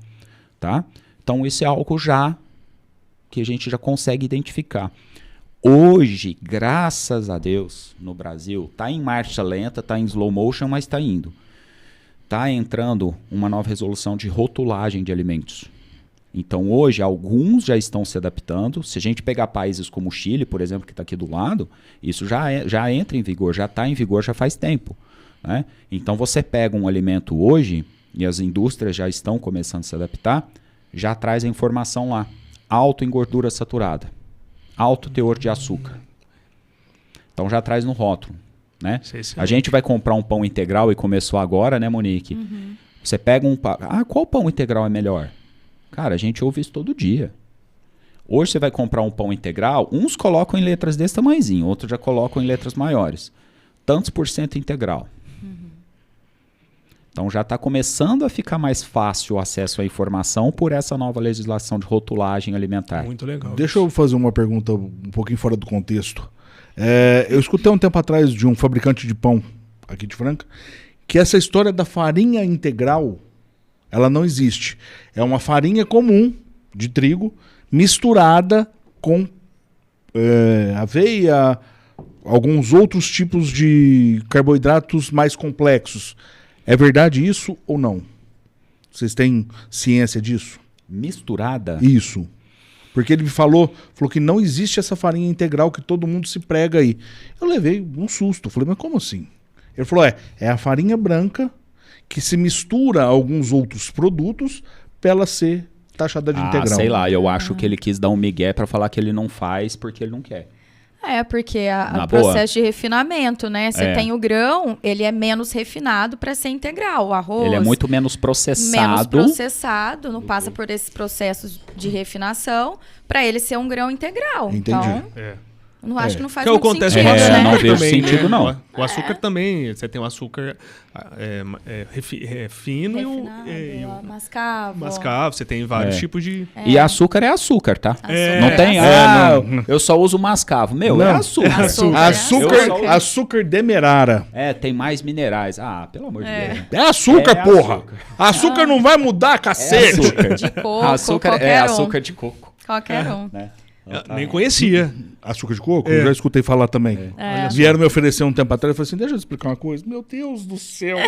Tá? Então isso é algo que a gente já consegue identificar. Hoje, graças a Deus, no Brasil, está em marcha lenta, está em slow motion, mas está indo. Está entrando uma nova resolução de rotulagem de alimentos. Então hoje alguns já estão se adaptando. Se a gente pegar países como o Chile, por exemplo, que está aqui do lado, isso já entra em vigor, já está em vigor já faz tempo. Né? Então você pega um alimento hoje, e as indústrias já estão começando a se adaptar, já traz a informação lá. Alto em gordura saturada, alto teor de açúcar. Então já traz no rótulo. Né? A gente vai comprar um pão integral e começou agora, né, Monique? Você pega qual pão integral é melhor? Cara, a gente ouve isso todo dia. Hoje você vai comprar um pão integral, uns colocam em letras desse tamanhozinho, outros já colocam em letras maiores. Tantos por cento integral. Então já está começando a ficar mais fácil o acesso à informação por essa nova legislação de rotulagem alimentar. Muito legal. Deixa eu fazer uma pergunta um pouquinho fora do contexto. Eu escutei um tempo atrás de um fabricante de pão aqui de Franca, que essa história da farinha integral, ela não existe. É uma farinha comum de trigo misturada com aveia, alguns outros tipos de carboidratos mais complexos. É verdade isso ou não? Vocês têm ciência disso? Misturada? Isso. Porque ele me falou que não existe essa farinha integral que todo mundo se prega aí. Eu levei um susto. Falei, mas como assim? Ele falou, é a farinha branca que se mistura a alguns outros produtos para ela ser taxada de integral. Sei lá, eu acho que ele quis dar um migué para falar que ele não faz porque ele não quer. Porque o processo de refinamento, né? Você tem o grão, ele é menos refinado para ser integral. O arroz... Ele é muito menos processado. Menos processado, não passa por esses processos de refinação para ele ser um grão integral. Entendi. Então, não acho que não faz que muito acontece sentido, com o açúcar né? Não vejo também, sentido, né? não. O açúcar também, você tem o açúcar fino Refinado, e o mascavo. mascavo, você tem vários tipos de... E açúcar é açúcar, tá? Açúcar Não tem, não. eu só uso mascavo. Meu, Não. é açúcar. Açúcar demerara. Tem mais minerais. Pelo amor de Deus. É açúcar, É porra. açúcar. Açúcar não vai mudar, cacete. Açúcar. De coco, Açúcar qualquer um. açúcar de coco. Qualquer um. Né? Nem conhecia. Açúcar de coco? Eu já escutei falar também. Vieram me oferecer um tempo atrás. Eu falei assim, deixa eu explicar uma coisa. Meu Deus do céu.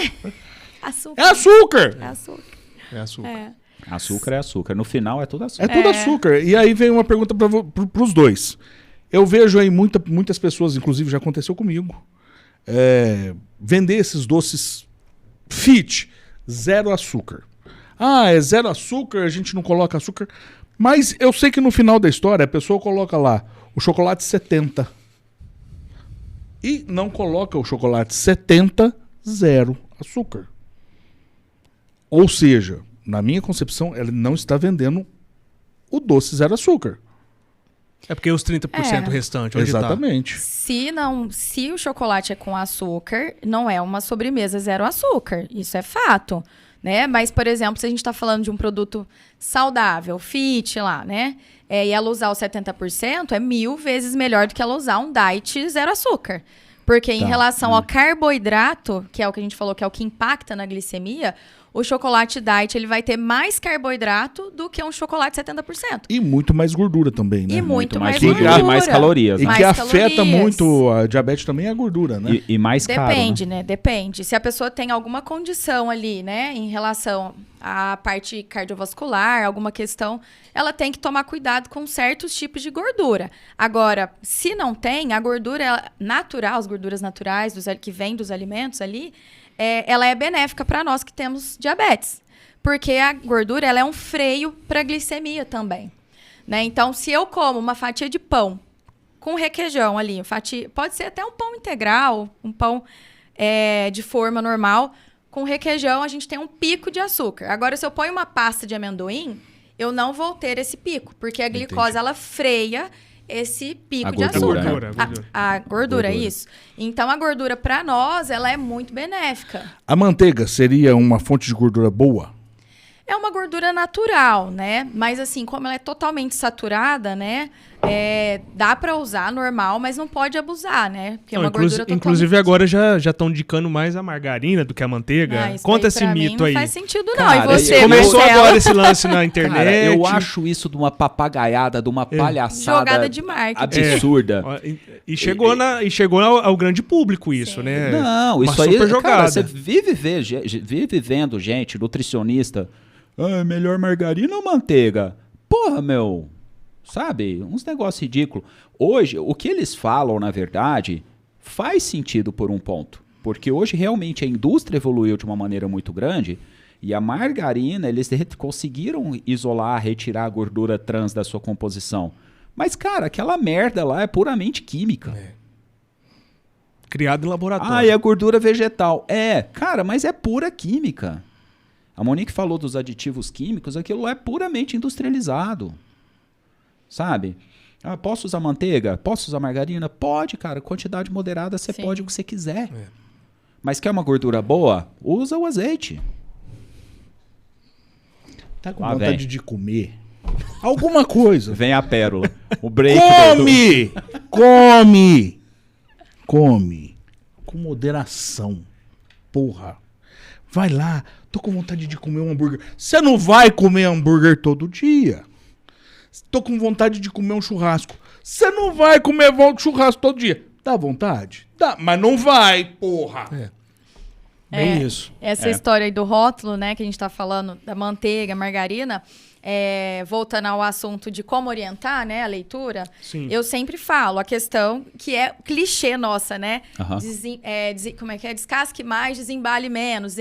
Açúcar. É açúcar. É açúcar. É açúcar. Açúcar é açúcar. No final é tudo açúcar. É tudo açúcar. E aí vem uma pergunta para os dois. Eu vejo aí muitas pessoas, inclusive já aconteceu comigo, vender esses doces fit, zero açúcar. É zero açúcar, a gente não coloca açúcar. Mas eu sei que no final da história a pessoa coloca lá o chocolate 70. E não coloca o chocolate 70, zero açúcar. Ou seja, na minha concepção, ela não está vendendo o doce zero açúcar. É porque os 30% restantes, onde Exatamente. Se o chocolate é com açúcar, não é uma sobremesa zero açúcar. Isso é fato, né? Mas, por exemplo, se a gente está falando de um produto saudável, fit lá, né? e ela usar o 70%, é 1000 vezes melhor do que ela usar um diet zero açúcar. Porque em relação ao carboidrato, que é o que a gente falou, que é o que impacta na glicemia, o chocolate diet ele vai ter mais carboidrato do que um chocolate 70%. E muito mais gordura também, né? E muito mais gordura. E mais calorias. E né? que afeta muito a diabetes também é a gordura, né? E mais caro. Depende, né? Depende. Se a pessoa tem alguma condição ali, né? Em relação à parte cardiovascular, alguma questão, ela tem que tomar cuidado com certos tipos de gordura. Agora, se não tem, a gordura natural, as gorduras naturais que vêm dos alimentos ali, ela é benéfica para nós que temos diabetes. Porque a gordura ela é um freio para a glicemia também. Né? Então, se eu como uma fatia de pão com requeijão ali, pode ser até um pão integral, um pão de forma normal, com requeijão a gente tem um pico de açúcar. Agora, se eu ponho uma pasta de amendoim, eu não vou ter esse pico, porque a glicose ela freia esse pico de açúcar. A gordura, isso. Então, a gordura, para nós, ela é muito benéfica. A manteiga seria uma fonte de gordura boa? É uma gordura natural, né? Mas, assim, como ela é totalmente saturada, né? Dá para usar normal, mas não pode abusar, né? Porque não, é uma gordura totalmente... Inclusive, agora já estão indicando mais a margarina do que a manteiga. Conta esse mito aí. Não faz sentido, não. Cara, E você, começou Marcelo? agora esse lance na internet. Cara, eu acho isso de uma papagaiada, de uma palhaçada jogada de marketing. absurda. E chegou ao grande público isso, Sim. né? Não, uma isso aí, super jogada. cara, você vive vendo gente, nutricionista, melhor margarina ou manteiga? Porra, meu, sabe? Uns negócios ridículos. Hoje, o que eles falam, na verdade, faz sentido por um ponto. Porque hoje, realmente, a indústria evoluiu de uma maneira muito grande e a margarina, eles conseguiram isolar, retirar a gordura trans da sua composição. Mas, cara, aquela merda lá é puramente química. Criado em laboratório. E a gordura vegetal. Cara, mas é pura química. A Monique falou dos aditivos químicos, aquilo é puramente industrializado. Sabe? Posso usar manteiga? Posso usar margarina? Pode, cara. Quantidade moderada, você pode o que você quiser. Mas quer uma gordura boa? Usa o azeite. Tá com vontade de comer alguma coisa? Vem a pérola. O break. Come. Com moderação. Porra. Vai lá. Tô com vontade de comer um hambúrguer. Você não vai comer hambúrguer todo dia. Tô com vontade de comer um churrasco. Você não vai comer churrasco todo dia. Dá vontade? Dá, mas não vai, porra. Bem isso. Essa história aí do rótulo, né, que a gente tá falando, da manteiga, margarina, voltando ao assunto de como orientar, né, a leitura, Sim. eu sempre falo a questão que é clichê nossa, né? Como é que é? Descasque mais, desembale menos.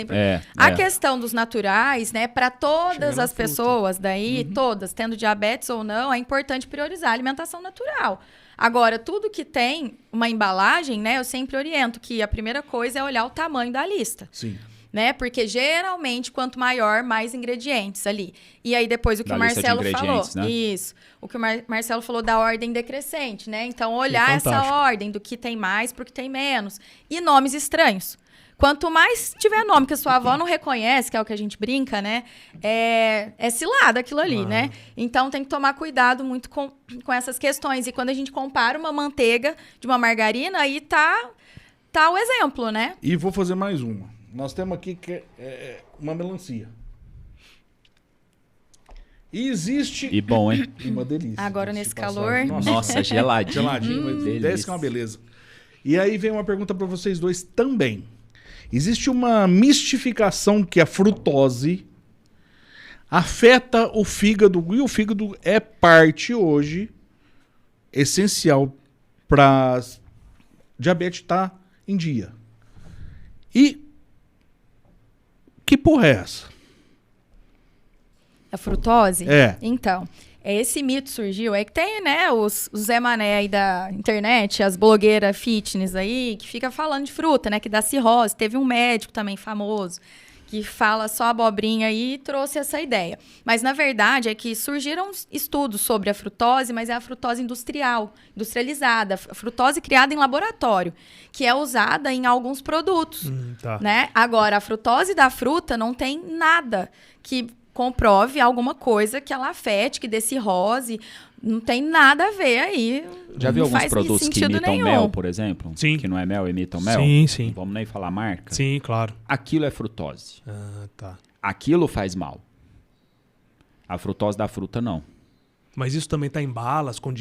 A questão dos naturais, né, para todas as pessoas daí, todas, tendo diabetes ou não, é importante priorizar a alimentação natural. Agora, tudo que tem uma embalagem, né, eu sempre oriento que a primeira coisa é olhar o tamanho da lista. Sim. Né? Porque geralmente, quanto maior, mais ingredientes ali. E aí, depois, o que o Marcelo falou. Né? Isso. O que o Marcelo falou da ordem decrescente, né? Então, olhar essa ordem do que tem mais pro que tem menos. E nomes estranhos. Quanto mais tiver nome que a sua avó não reconhece, que é o que a gente brinca, né? É cilada aquilo ali, né? Então, tem que tomar cuidado muito com essas questões. E quando a gente compara uma manteiga de uma margarina, aí tá o exemplo, né? E vou fazer mais uma. Nós temos aqui que uma melancia. E existe... E bom, hein? Uma delícia. Agora, nesse calor... Nossa, geladinho. Geladinho, desce que é uma beleza. E aí vem uma pergunta para vocês dois também. Existe uma mistificação que a frutose afeta o fígado. E o fígado é parte hoje essencial para diabetes estar em dia. E que porra é essa? A frutose? É. Então, esse mito surgiu, é que tem, né, os Zé Mané aí da internet, as blogueiras fitness aí, que fica falando de fruta, né, que dá cirrose. Teve um médico também famoso que fala só abobrinha e trouxe essa ideia. Mas, na verdade, é que surgiram estudos sobre a frutose, mas é a frutose industrializada, a frutose criada em laboratório, que é usada em alguns produtos, né? Agora, a frutose da fruta não tem nada que comprove alguma coisa que ela afete, que dê cirrose. Não tem nada a ver aí. Já viu Não alguns faz produtos que sentido imitam nenhum. mel, por exemplo? Sim. Que não é mel, imitam mel? Sim, sim. Não vamos nem falar marca. Sim, claro. Aquilo é frutose. Ah, tá. Aquilo faz mal. A frutose da fruta, não. Mas isso também tá em balas, com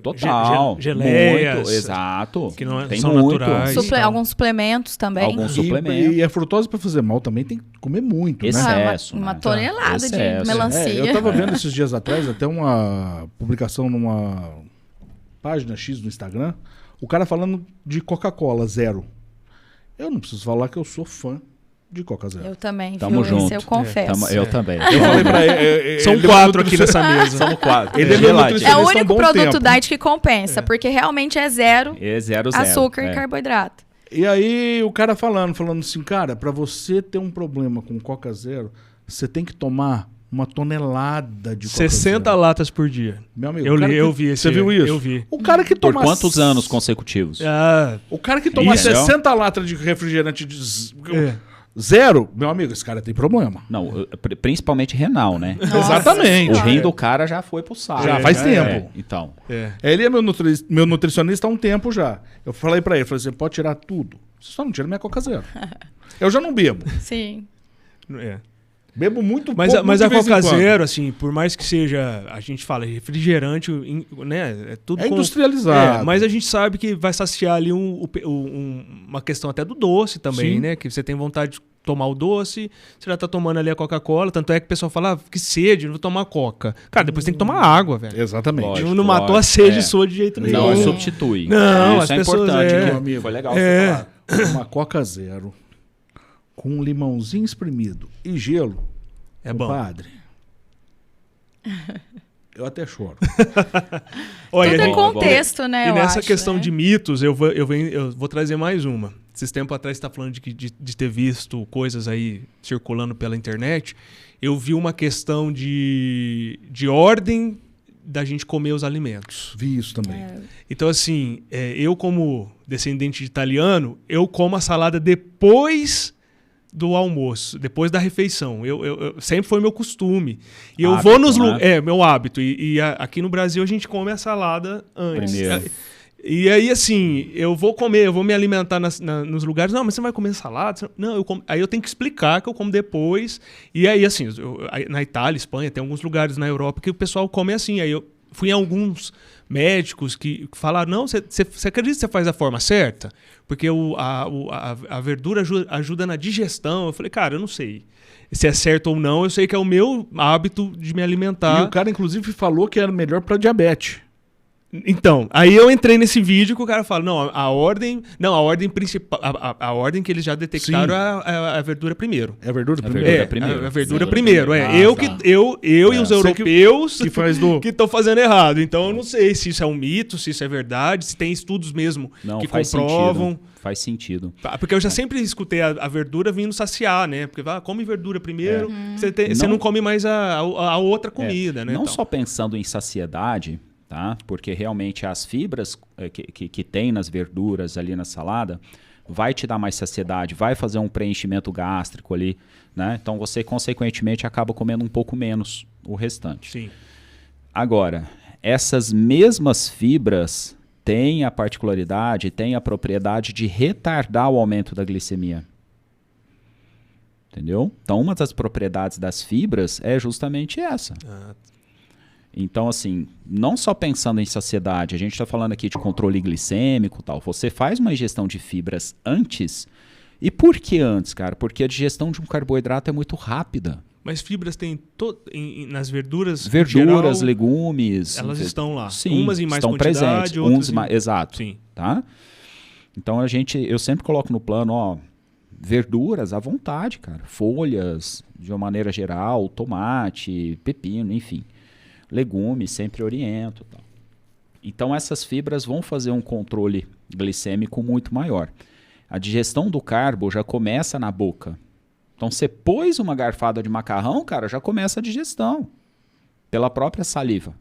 Total. geleias. Muito, exato. Que não Tem são muito. naturais. Alguns suplementos também. Alguns suplementos. E a frutose pra fazer mal também tem que comer muito, né? Excesso. Uma né? tonelada Excesso. de melancia. Eu tava vendo esses dias atrás até uma publicação numa página X no Instagram, o cara falando de Coca-Cola zero. Eu não preciso falar que eu sou fã de Coca Zero. Eu também, Tamo viu? junto. Esse eu confesso. Eu também. Eu falei pra ele, São 4 aqui nessa mesa. Somos 4. Ele é meu nutricionista. É o há um único bom produto tempo. diet que compensa, porque realmente é zero É 0, açúcar e carboidrato. E aí o cara falando assim, cara, pra você ter um problema com Coca Zero, você tem que tomar uma tonelada de Coca 60 Zero. latas por dia. Meu amigo, Eu o cara li, eu que- vi esse. Você viu isso? Eu vi. O cara que Por toma... quantos anos consecutivos? Ah, O cara que toma Isso. 60 latas de refrigerante é. zero, meu amigo, esse cara tem problema. Não, principalmente renal, né? Exatamente. O rim do cara já foi pro saco. Já faz tempo. É, então. É. Ele é meu nutricionista há um tempo já. Eu falei pra ele, você pode tirar tudo. Você só não tira minha Coca Zero. Eu já não bebo. Sim. É. Bebo muito Mas, pouco, mas a de vez em Coca quando. Zero, assim, por mais que seja, a gente fala refrigerante, né? É tudo É com- industrializado. mas a gente sabe que vai saciar ali uma questão até do doce também, Sim. né? Que você tem vontade de tomar o doce, você já tá tomando ali a Coca-Cola, tanto é que o pessoal fala, que sede, não vou tomar Coca. Cara, depois tem que tomar água, velho. Exatamente. Lógico. Não matou a sede é. sua de jeito nenhum. Não substitui. Não, as Isso é pessoas, importante. é. né? Amigo. Foi legal É. você falar. Uma Coca Zero com um limãozinho espremido e gelo. É bom. Compadre, eu até choro. Olha, Tudo a é gente- contexto, né? E eu nessa acho, questão né? de mitos, eu vou trazer mais uma. Esses tempos atrás você está falando de ter visto coisas aí circulando pela internet. Eu vi uma questão de ordem da gente comer os alimentos. Vi isso também. Então, assim, eu como descendente de italiano, eu como a salada depois do almoço, depois da refeição. Eu sempre foi meu costume. E eu Hábito, vou nos né? lugares... É, meu hábito. Aqui no Brasil a gente come a salada antes. Primeiro. E aí, assim, eu vou comer, eu vou me alimentar nos lugares. Não, mas você vai comer salada? Não, aí eu tenho que explicar que eu como depois. E aí, assim, na Itália, Espanha, tem alguns lugares na Europa que o pessoal come assim. Aí eu fui em alguns médicos que falaram, não, você acredita que você faz da forma certa? Porque a verdura ajuda na digestão. Eu falei, cara, eu não sei se é certo ou não. Eu sei que é o meu hábito de me alimentar. E o cara, inclusive, falou que era melhor pra diabetes. Então, aí eu entrei nesse vídeo que o cara fala, não, a ordem principal, a ordem que eles já detectaram é a verdura primeiro. É verdura É primeiro? verdura primeiro. A verdura Sim. primeiro, Ah, eu tá. e os Você europeus que faz do... que estão fazendo errado. Então eu não sei se isso é um mito, se isso é verdade, se tem estudos mesmo Não, que faz comprovam. sentido. Faz sentido. Porque eu já sempre escutei a verdura vindo saciar, né? Porque come verdura primeiro, você Não- não come mais a outra comida, né? Não Então, só pensando em saciedade, tá? Porque realmente as fibras que tem nas verduras ali na salada vai te dar mais saciedade, vai fazer um preenchimento gástrico ali, né? Então você consequentemente acaba comendo um pouco menos o restante. sim. Agora, essas mesmas fibras têm a particularidade, têm a propriedade de retardar o aumento da glicemia. Entendeu? Então, uma das propriedades das fibras é justamente essa. Então, assim, não só pensando em saciedade, a gente está falando aqui de controle glicêmico e tal. Você faz uma ingestão de fibras antes. E por que antes, cara? Porque a digestão de um carboidrato é muito rápida. Mas fibras tem nas verduras. em Verduras, geral, legumes. elas estão lá. Sim, Umas em mais estão quantidade, presentes. outras em... Exato. Sim. Tá? Então eu sempre coloco no plano, ó, verduras à vontade, cara. Folhas, de uma maneira geral, tomate, pepino, enfim. Legumes, sempre oriento. Tal. Então essas fibras vão fazer um controle glicêmico muito maior. A digestão do carbo já começa na boca. Então você pôs uma garfada de macarrão, cara, já começa a digestão. Pela própria saliva.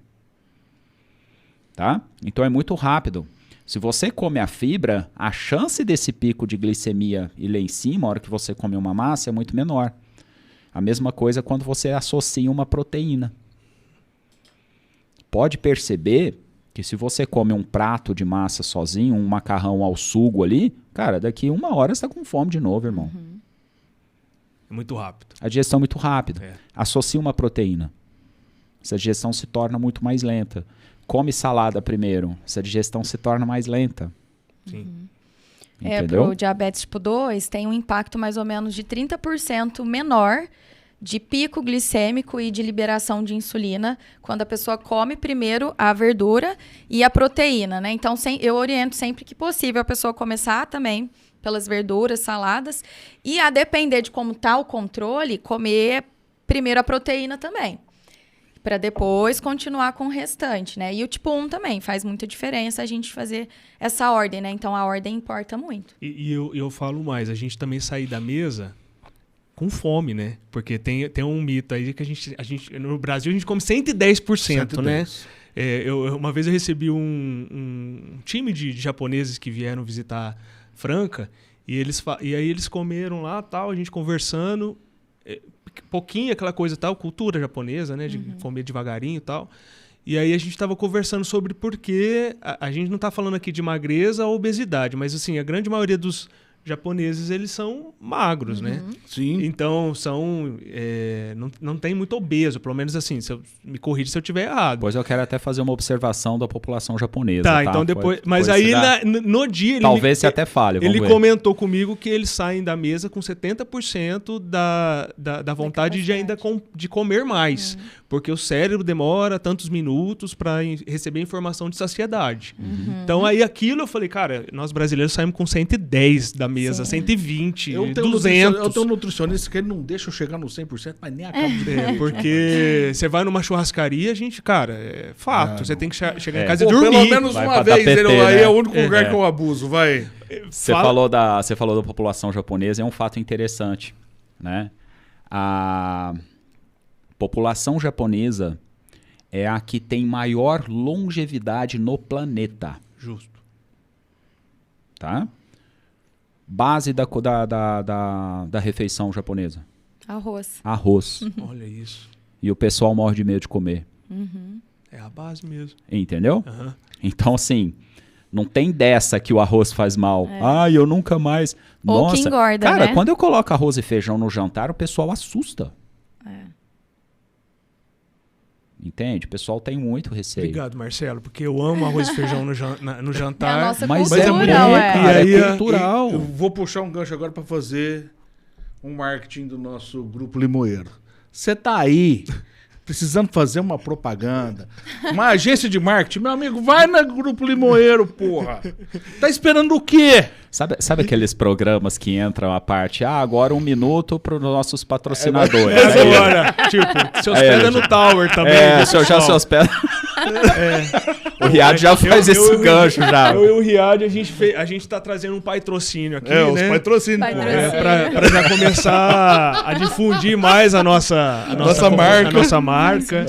Tá? Então é muito rápido. Se você come a fibra, a chance desse pico de glicemia ir lá em cima, a hora que você come uma massa, é muito menor. A mesma coisa quando você associa uma proteína. Pode perceber que se você come um prato de massa sozinho, um macarrão ao sugo ali, cara, daqui 1 hora você tá com fome de novo, irmão. É muito rápido. A digestão é muito rápida. É. Associa uma proteína. Essa digestão se torna muito mais lenta. Come salada primeiro. Essa digestão se torna mais lenta. Sim. Entendeu? Pro diabetes tipo 2, tem um impacto mais ou menos de 30% menor de pico glicêmico e de liberação de insulina quando a pessoa come primeiro a verdura e a proteína, né? Então, eu oriento sempre que possível a pessoa começar também pelas verduras, saladas, e a depender de como tá o controle, comer primeiro a proteína também, para depois continuar com o restante, né? E o tipo 1 também, faz muita diferença a gente fazer essa ordem, né? Então, a ordem importa muito. E eu falo mais, a gente também sair da mesa com fome, né? Porque tem um mito aí que a gente no Brasil a gente come 110%, né? Uma vez eu recebi um time de japoneses que vieram visitar Franca e aí eles comeram lá, tal, a gente conversando, pouquinho aquela coisa tal, cultura japonesa, né? De comer devagarinho e tal. E aí a gente estava conversando sobre por que a gente não está falando aqui de magreza ou obesidade, mas assim, a grande maioria dos japoneses, eles são magros, né? Sim. Então, não tem muito obeso, pelo menos assim, me corrige se eu estiver errado. Depois eu quero até fazer uma observação da população japonesa. Tá, então depois... Mas aí, no dia... Talvez você até fale, vamos Ele ver. comentou comigo que eles saem da mesa com 70% da vontade de ainda de comer mais. Porque o cérebro demora tantos minutos para receber informação de saciedade. Então, aí aquilo eu falei, cara, nós brasileiros saímos com 110 da mesa, 120, 200. Eu tenho um nutricionista que ele não deixa eu chegar no 100%, mas nem acabo de porque você vai numa churrascaria, a gente, cara, é fato. Você tem que chegar em casa e Pô, dormir. pelo menos Vai uma pra vez, tapete, aí né? é o único lugar que eu abuso, vai. Você falou da população japonesa, é um fato interessante, né? A população japonesa é a que tem maior longevidade no planeta. Justo. Tá? Base da refeição japonesa. Arroz. Arroz. Olha isso. E o pessoal morre de medo de comer. É a base mesmo. Entendeu? Aham. Então, assim, não tem dessa que o arroz faz mal. Ai, eu nunca mais... Ou Nossa, que engorda, cara, né? quando eu coloco arroz e feijão no jantar, o pessoal assusta. Entende? O pessoal tem muito receio. Obrigado, Marcelo, porque eu amo arroz e feijão no jantar. É a nossa Mas cultura, é muito ué. cara, E aí, é cultural. Eu vou puxar um gancho agora para fazer um marketing do nosso Grupo Limoeiro. Você tá aí precisando fazer uma propaganda, uma agência de marketing, meu amigo, vai no Grupo Limoeiro, porra. Tá esperando o quê? Sabe aqueles programas que entram a parte, agora 1 minuto para os nossos patrocinadores. Agora, tipo, se hospeda no Tower também. Se eu já se hospeda. O Riad já faz esse gancho já. Eu e o Riad, a gente tá trazendo um patrocínio aqui, Os né? patrocínios. Pra já começar a difundir mais a nossa marca.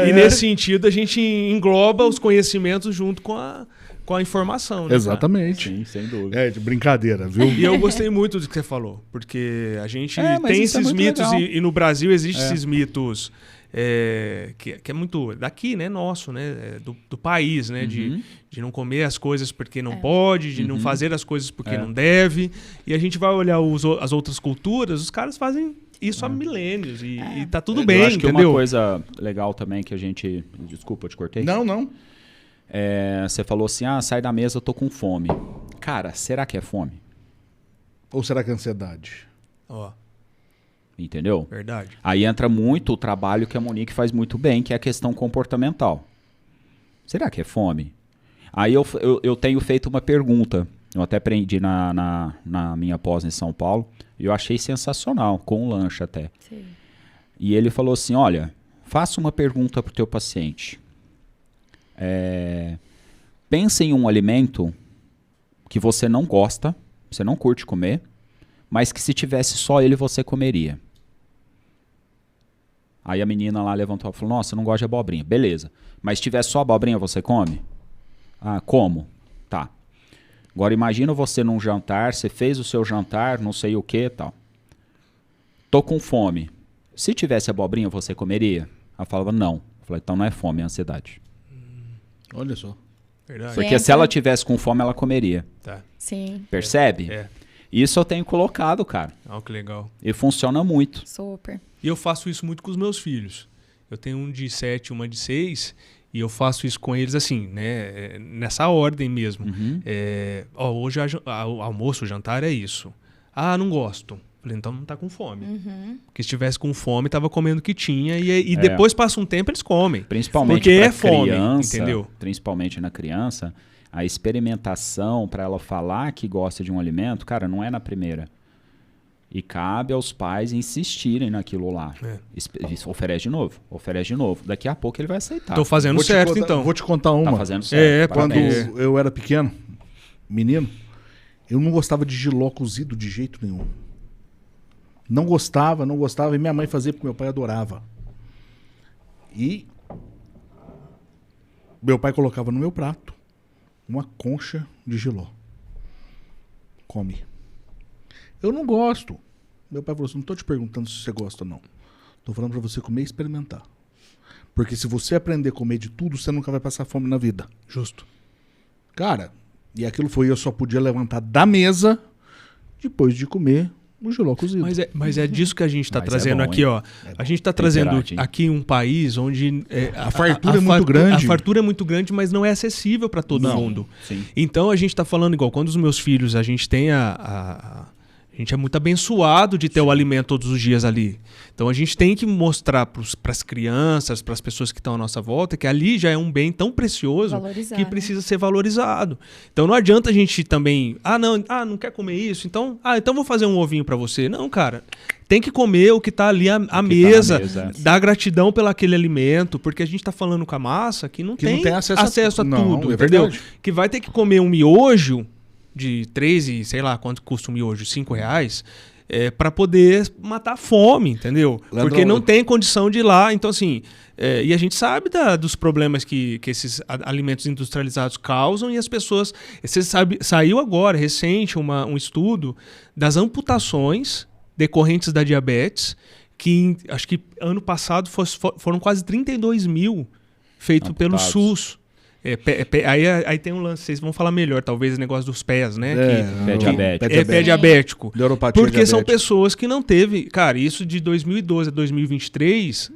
E nesse sentido, a gente engloba os conhecimentos junto com a informação, né? Exatamente. Sim, sem dúvida. É, de brincadeira, viu? E eu gostei muito do que você falou, porque a gente mas tem isso é esses muito mitos legal. e no Brasil existem esses mitos que é muito daqui, né? Nosso, né? Do país, né? De não comer as coisas porque não pode, de não fazer as coisas porque não deve. E a gente vai olhar as outras culturas, os caras fazem isso há milênios e tá tudo bem, Eu acho que entendeu? uma coisa legal também que a gente... Desculpa, eu te cortei. Não. Você falou assim, sai da mesa, eu tô com fome. Cara, será que é fome? Ou será que é ansiedade? Ó, Entendeu? verdade. Aí entra muito o trabalho que a Monique faz muito bem, que é a questão comportamental. Será que é fome? Aí eu tenho feito uma pergunta. Eu até aprendi na minha pós em São Paulo. E eu achei sensacional, com um lanche até. Sim. E ele falou assim, olha, faça uma pergunta pro teu paciente. Pensa em um alimento que você não gosta, você não curte comer, mas que se tivesse só ele, você comeria. Aí a menina lá levantou e falou, nossa, eu não gosto de abobrinha. Beleza. Mas se tivesse só abobrinha, você come? Ah, como? Tá. Agora imagina você num jantar, você fez o seu jantar, não sei o que e tal. Tô com fome. Se tivesse abobrinha, você comeria? Ela falava, não. Eu falei, então não é fome, é ansiedade. Olha só. Verdade. Porque se ela tivesse com fome, ela comeria. Tá. Sim, Percebe? É. Isso eu tenho colocado, cara. Olha que legal. E funciona muito. super. E eu faço isso muito com os meus filhos. Eu tenho um de 7 e uma de 6, e eu faço isso com eles assim, né? Nessa ordem mesmo. Uhum. Hoje o almoço, o jantar é isso. Ah, não gosto. Falei, então não tá com fome. Porque se tivesse com fome, tava comendo o que tinha, e depois passa um tempo, eles comem. Principalmente Porque pra é fome, criança, entendeu? Principalmente na criança, a experimentação para ela falar que gosta de um alimento, cara, não é na primeira. E cabe aos pais insistirem naquilo lá. Oferece de novo, oferece de novo. Daqui a pouco ele vai aceitar. Tô fazendo Vou te certo, contar- então. Vou te contar uma. Tá fazendo certo. Quando parabéns. eu era pequeno, menino, eu não gostava de jiló cozido de jeito nenhum. Não gostava. E minha mãe fazia porque meu pai adorava. E meu pai colocava no meu prato uma concha de jiló. Come. Eu não gosto. Meu pai falou assim, não tô te perguntando se você gosta ou não. Tô falando pra você comer e experimentar. Porque se você aprender a comer de tudo, você nunca vai passar fome na vida. Justo. Cara, e aquilo foi, eu só podia levantar da mesa depois de comer o jiló cozido. Mas é disso que a gente está Mas é trazendo bom, aqui, hein? ó. A gente está trazendo Temperate, hein? aqui um país onde A fartura é muito grande. A fartura é muito grande, mas não é acessível para todo Não. mundo. Sim. Então a gente está falando igual, quando os meus filhos, a gente tem a gente é muito abençoado de ter o alimento todos os dias ali. Então a gente tem que mostrar para as crianças, para as pessoas que estão à nossa volta, que ali já é um bem tão precioso Valorizar, que né? precisa ser valorizado. Então não adianta a gente também, não quer comer isso, então vou fazer um ovinho para você. Não, cara. Tem que comer o que está ali à mesa, dar gratidão pelo aquele alimento, porque a gente está falando com a massa que não tem acesso a Não, tudo, é entendeu? verdade. Que vai ter que comer um miojo de 3 e sei lá quanto custa um miojo, R$5, para poder matar a fome, entendeu? Leandro, Porque não tem condição de ir lá. Então, assim, e a gente sabe dos problemas que esses alimentos industrializados causam e as pessoas... Você sabe, saiu agora, recente, um estudo das amputações decorrentes da diabetes, que acho que ano passado foram quase 32 mil feitos pelo Amputados. SUS. Aí tem um lance, vocês vão falar melhor, talvez, o negócio dos pés, né? Pé diabético. Pé diabético. Neuropatia Porque são diabética. pessoas que não teve... Cara, isso de 2012 a 2023,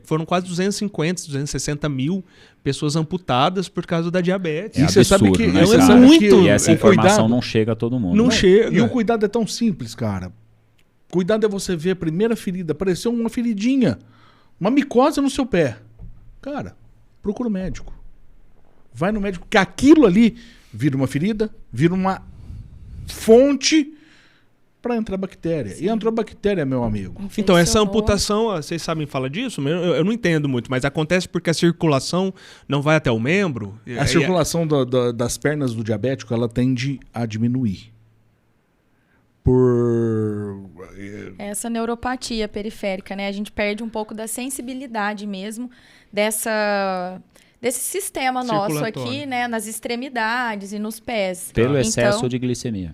foram quase 260 mil pessoas amputadas por causa da diabetes. E você sabe absurdo, que né, você cara? sabe Muito. que E essa o informação cuidado, não chega a todo mundo. Não chega. E o cuidado é tão simples, cara. Cuidado é você ver a primeira ferida, apareceu uma feridinha, uma micose no seu pé. Cara, procura o médico. Vai no médico, que aquilo ali vira uma ferida, vira uma fonte para entrar bactéria. Sim. E entrou bactéria, meu amigo. Então, essa amputação, vocês sabem falar disso? Eu não entendo muito, mas acontece porque a circulação não vai até o membro. A circulação das pernas do diabético, ela tende a diminuir. Por... Essa neuropatia periférica, né? A gente perde um pouco da sensibilidade mesmo desse sistema nosso aqui, né? Nas extremidades e nos pés. Pelo excesso então, de glicemia.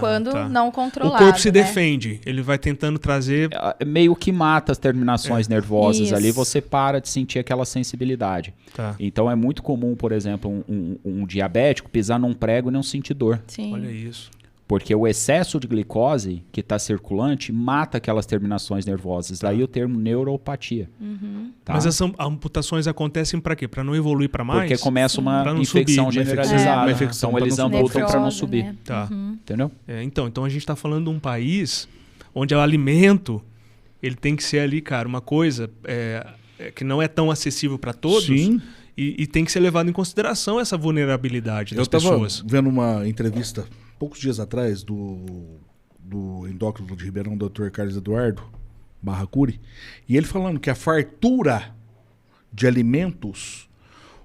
Quando não controlado. O corpo se né? defende, ele vai tentando trazer... Meio que mata as terminações nervosas Isso. ali, você para de sentir aquela sensibilidade. Tá. Então é muito comum, por exemplo, um diabético pisar num prego e não sentir dor. Sim. Olha isso. Porque o excesso de glicose que está circulante mata aquelas terminações nervosas. Daí o termo neuropatia. Tá? Mas as amputações acontecem para quê? Para não evoluir para mais? Porque começa uma Pra não infecção subir, generalizada. uma infecção Então pra eles não subir. amputam para não Nefrose, subir. né? Tá. Entendeu? Então a gente está falando de um país onde o alimento ele tem que ser ali, cara, uma coisa que não é tão acessível para todos. Sim. E tem que ser levado em consideração essa vulnerabilidade das Eu estava pessoas. vendo uma entrevista poucos dias atrás do endócrino de Ribeirão, Dr. Carlos Eduardo Barracuri, e ele falando que a fartura de alimentos,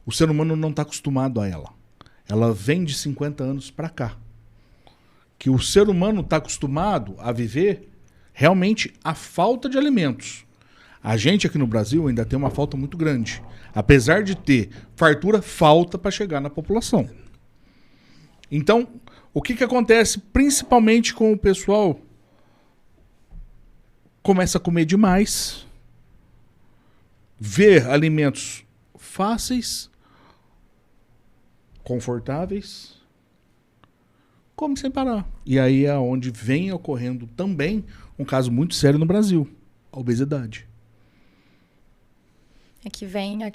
o ser humano não está acostumado a ela. Ela vem de 50 anos para cá. Que o ser humano está acostumado a viver realmente a falta de alimentos. A gente aqui no Brasil ainda tem uma falta muito grande. Apesar de ter fartura, falta para chegar na população. Então, o que acontece principalmente com o pessoal? Começa a comer demais ver alimentos fáceis, confortáveis, come sem parar. E aí é onde vem ocorrendo também um caso muito sério no Brasil, a obesidade. É que vem Não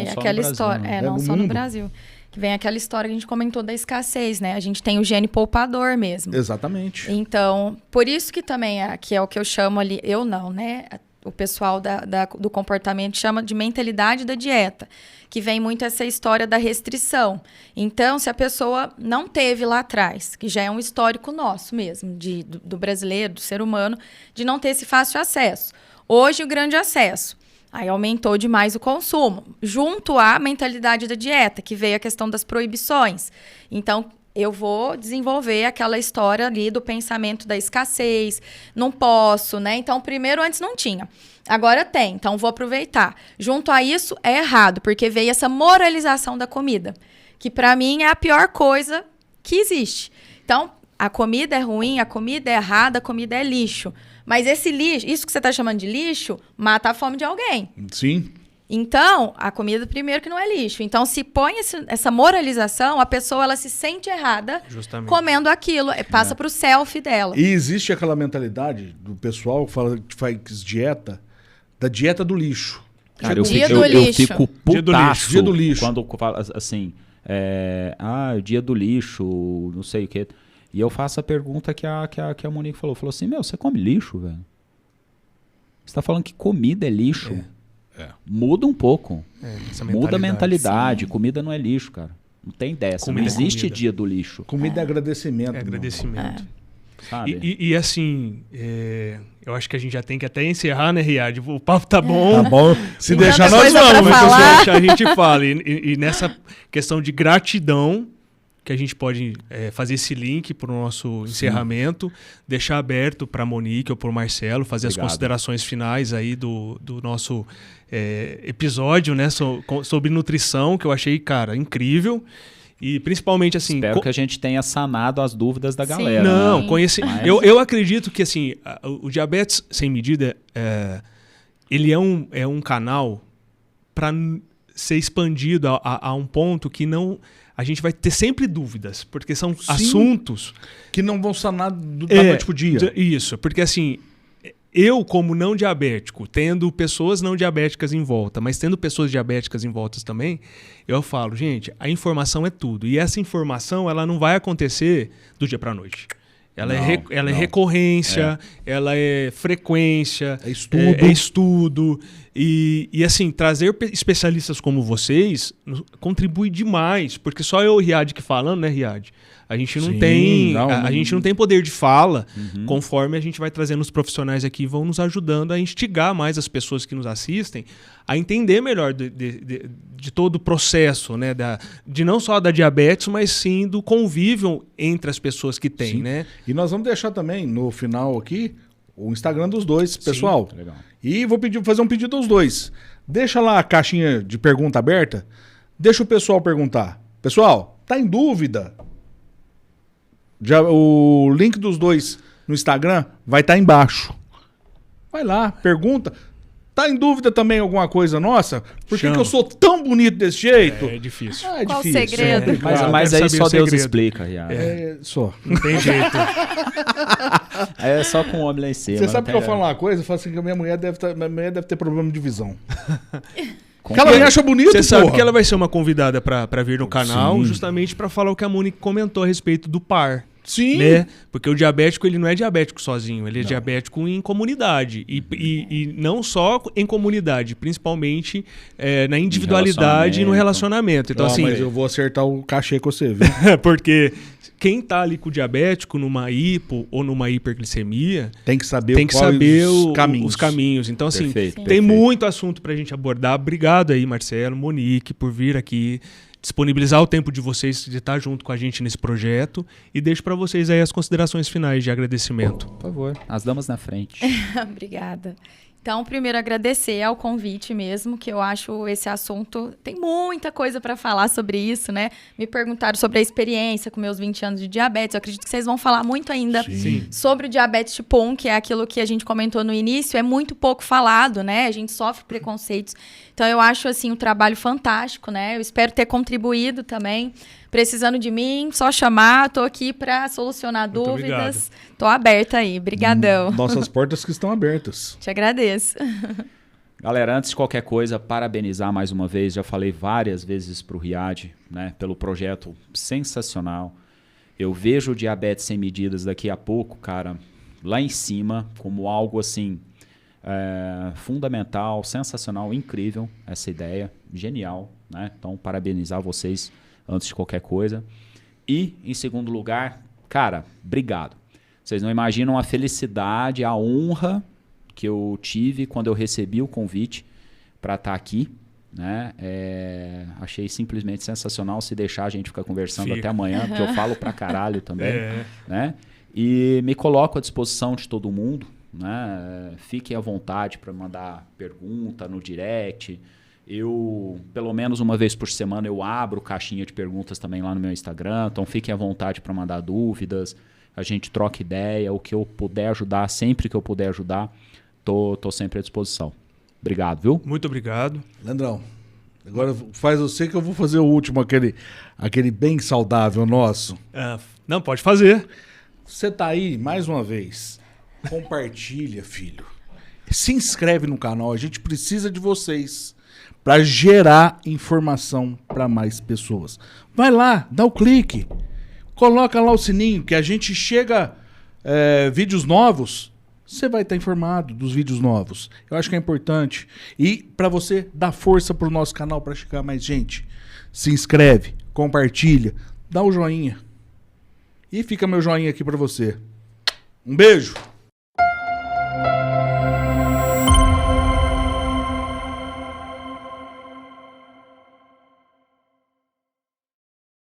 só aquela no Brasil, história. né? Não no só no mundo. Brasil. Que vem aquela história que a gente comentou da escassez, né? A gente tem o gene poupador mesmo. Exatamente. Então, por isso que também, que é o que eu chamo ali, eu não, né? O pessoal do comportamento chama de mentalidade da dieta, que vem muito essa história da restrição. Então, se a pessoa não teve lá atrás, que já é um histórico nosso mesmo, do brasileiro, do ser humano, de não ter esse fácil acesso. Hoje, o grande acesso. Aí aumentou demais o consumo, junto à mentalidade da dieta, que veio a questão das proibições. Então, eu vou desenvolver aquela história ali do pensamento da escassez, não posso, né? Então, primeiro, antes não tinha. Agora tem, então vou aproveitar. Junto a isso, é errado, porque veio essa moralização da comida, que para mim é a pior coisa que existe. Então, a comida é ruim, a comida é errada, a comida é lixo. Mas esse lixo, isso que você está chamando de lixo, mata a fome de alguém. Sim. Então, a comida, primeiro, que não é lixo. Então, se põe essa moralização, a pessoa ela se sente errada Justamente. comendo aquilo. Passa para o selfie dela. E existe aquela mentalidade do pessoal que fala que faz dieta, da dieta do lixo. Cara, eu Dia fico, do eu lixo. fico Dia do lixo. putaço Dia do lixo. quando fala assim, o dia do lixo, não sei o quê. E eu faço a pergunta que a Monique falou. Falou assim, você come lixo, velho? Você tá falando que comida é lixo? Muda um pouco. Essa Muda a mentalidade. Sim. Comida não é lixo, cara. Não tem dessa. Comida Não é existe comida. dia do lixo. Comida é agradecimento. É meu. agradecimento. Sabe? E assim, eu acho que a gente já tem que até encerrar, né, Riad? O papo tá bom. Tá bom? Se Tem deixar, tanta nós coisa pra vamos. Mas, falar. pessoal, a gente fala. E nessa questão de gratidão, que a gente pode fazer esse link para o nosso encerramento, deixar aberto para a Monique ou para o Marcelo, fazer Obrigado. as considerações finais aí do nosso episódio, né, sobre nutrição, que eu achei, cara, incrível. E principalmente assim... Espero que a gente tenha sanado as dúvidas da Sim. galera. Não, né? Mas- eu acredito que assim, o Diabetes Sem Medida, ele é um canal para ser expandido a um ponto que não... A gente vai ter sempre dúvidas, porque são assuntos... Que não vão sanar da noite pro dia. Isso, porque assim, eu como não diabético, tendo pessoas não diabéticas em volta, mas tendo pessoas diabéticas em volta também, eu falo, gente, a informação é tudo. E essa informação, ela não vai acontecer do dia para a noite. Ela é recorrência, ela é frequência, É estudo. é estudo. E assim, trazer especialistas como vocês contribui demais, porque só eu e o Riad que falando, né, Riad? A gente não Sim, tem não. a gente não tem poder de fala, conforme a gente vai trazendo os profissionais aqui, vão nos ajudando a instigar mais as pessoas que nos assistem a entender melhor de todo o processo, né, de não só da diabetes, mas sim do convívio entre as pessoas que têm, Sim. né? E nós vamos deixar também no final aqui o Instagram dos dois, pessoal. Legal. E vou fazer um pedido aos dois. Deixa lá a caixinha de pergunta aberta. Deixa o pessoal perguntar. Pessoal, tá em dúvida? O link dos dois no Instagram vai estar embaixo. Vai lá, pergunta. Tá em dúvida também alguma coisa nossa? Por que Chama. eu sou tão bonito desse jeito? É difícil. Ah, é Qual o difícil. segredo? Mas quero aí saber só o Deus segredo. explica, Riad. Só. Não tem jeito. É só com o homem lá em cima. Você sabe que não eu tem- falo uma coisa? Eu falo assim que a minha mulher deve ter problema de visão. Com- Porque ela me acha bonito, Você sabe porra. que ela vai ser uma convidada para vir no canal, Sim. justamente para falar o que a Monique comentou a respeito do par. Sim. Né? Porque o diabético, ele não é diabético sozinho, ele é diabético em comunidade. E não só em comunidade, principalmente na individualidade e no relacionamento. Então, assim, mas eu vou acertar o cachê com você, viu? porque quem tá ali com o diabético numa hipo ou numa hiperglicemia, Tem que saber, tem que quais saber os os caminhos. Então, assim, Perfeito, tem perfeito. muito assunto pra gente abordar. Obrigado aí, Marcelo, Monique, por vir aqui, disponibilizar o tempo de vocês de estar junto com a gente nesse projeto. E deixo pra vocês aí as considerações finais de agradecimento. Por favor, as damas na frente. Obrigada. Então, primeiro, agradecer ao convite mesmo, que eu acho esse assunto... Tem muita coisa para falar sobre isso, né? Me perguntaram sobre a experiência com meus 20 anos de diabetes. Eu acredito que vocês vão falar muito ainda sobre o diabetes tipo 1, que é aquilo que a gente comentou no início. É muito pouco falado, né? A gente sofre preconceitos. Então, eu acho, assim, um trabalho fantástico, né? Eu espero ter contribuído também. Precisando de mim, só chamar. Tô aqui para solucionar Muito dúvidas. Tô aberta aí. Brigadão. Nossas portas que estão abertas. Te agradeço. Galera, antes de qualquer coisa, parabenizar mais uma vez. Já falei várias vezes pro Riad, né, pelo projeto sensacional. Eu vejo o Diabetes Sem Medidas daqui a pouco, cara, lá em cima, como algo assim fundamental, sensacional, incrível essa ideia, genial, né? Então, parabenizar vocês antes de qualquer coisa. E, em segundo lugar, cara, obrigado. Vocês não imaginam a felicidade, a honra que eu tive quando eu recebi o convite para estar aqui, né? Achei simplesmente sensacional. Se deixar, a gente fica conversando até amanhã, porque eu falo pra caralho também, né? E me coloco à disposição de todo mundo, né? Fiquem à vontade para mandar pergunta no direct. Eu, pelo menos uma vez por semana, eu abro caixinha de perguntas também lá no meu Instagram. Então, fiquem à vontade para mandar dúvidas. A gente troca ideia. O que eu puder ajudar, sempre que eu puder ajudar, tô sempre à disposição. Obrigado, viu? Muito obrigado. Leandrão, agora faz você que eu vou fazer o último, aquele bem saudável nosso. Não, pode fazer. Você tá aí, mais uma vez. Compartilha, filho. Se inscreve no canal. A gente precisa de vocês para gerar informação para mais pessoas. Vai lá, dá o clique. Coloca lá o sininho, que a gente chega vídeos novos, você vai estar informado dos vídeos novos. Eu acho que é importante. E para você dar força pro nosso canal para chegar mais gente, se inscreve, compartilha, dá o joinha. E fica meu joinha aqui para você. Um beijo.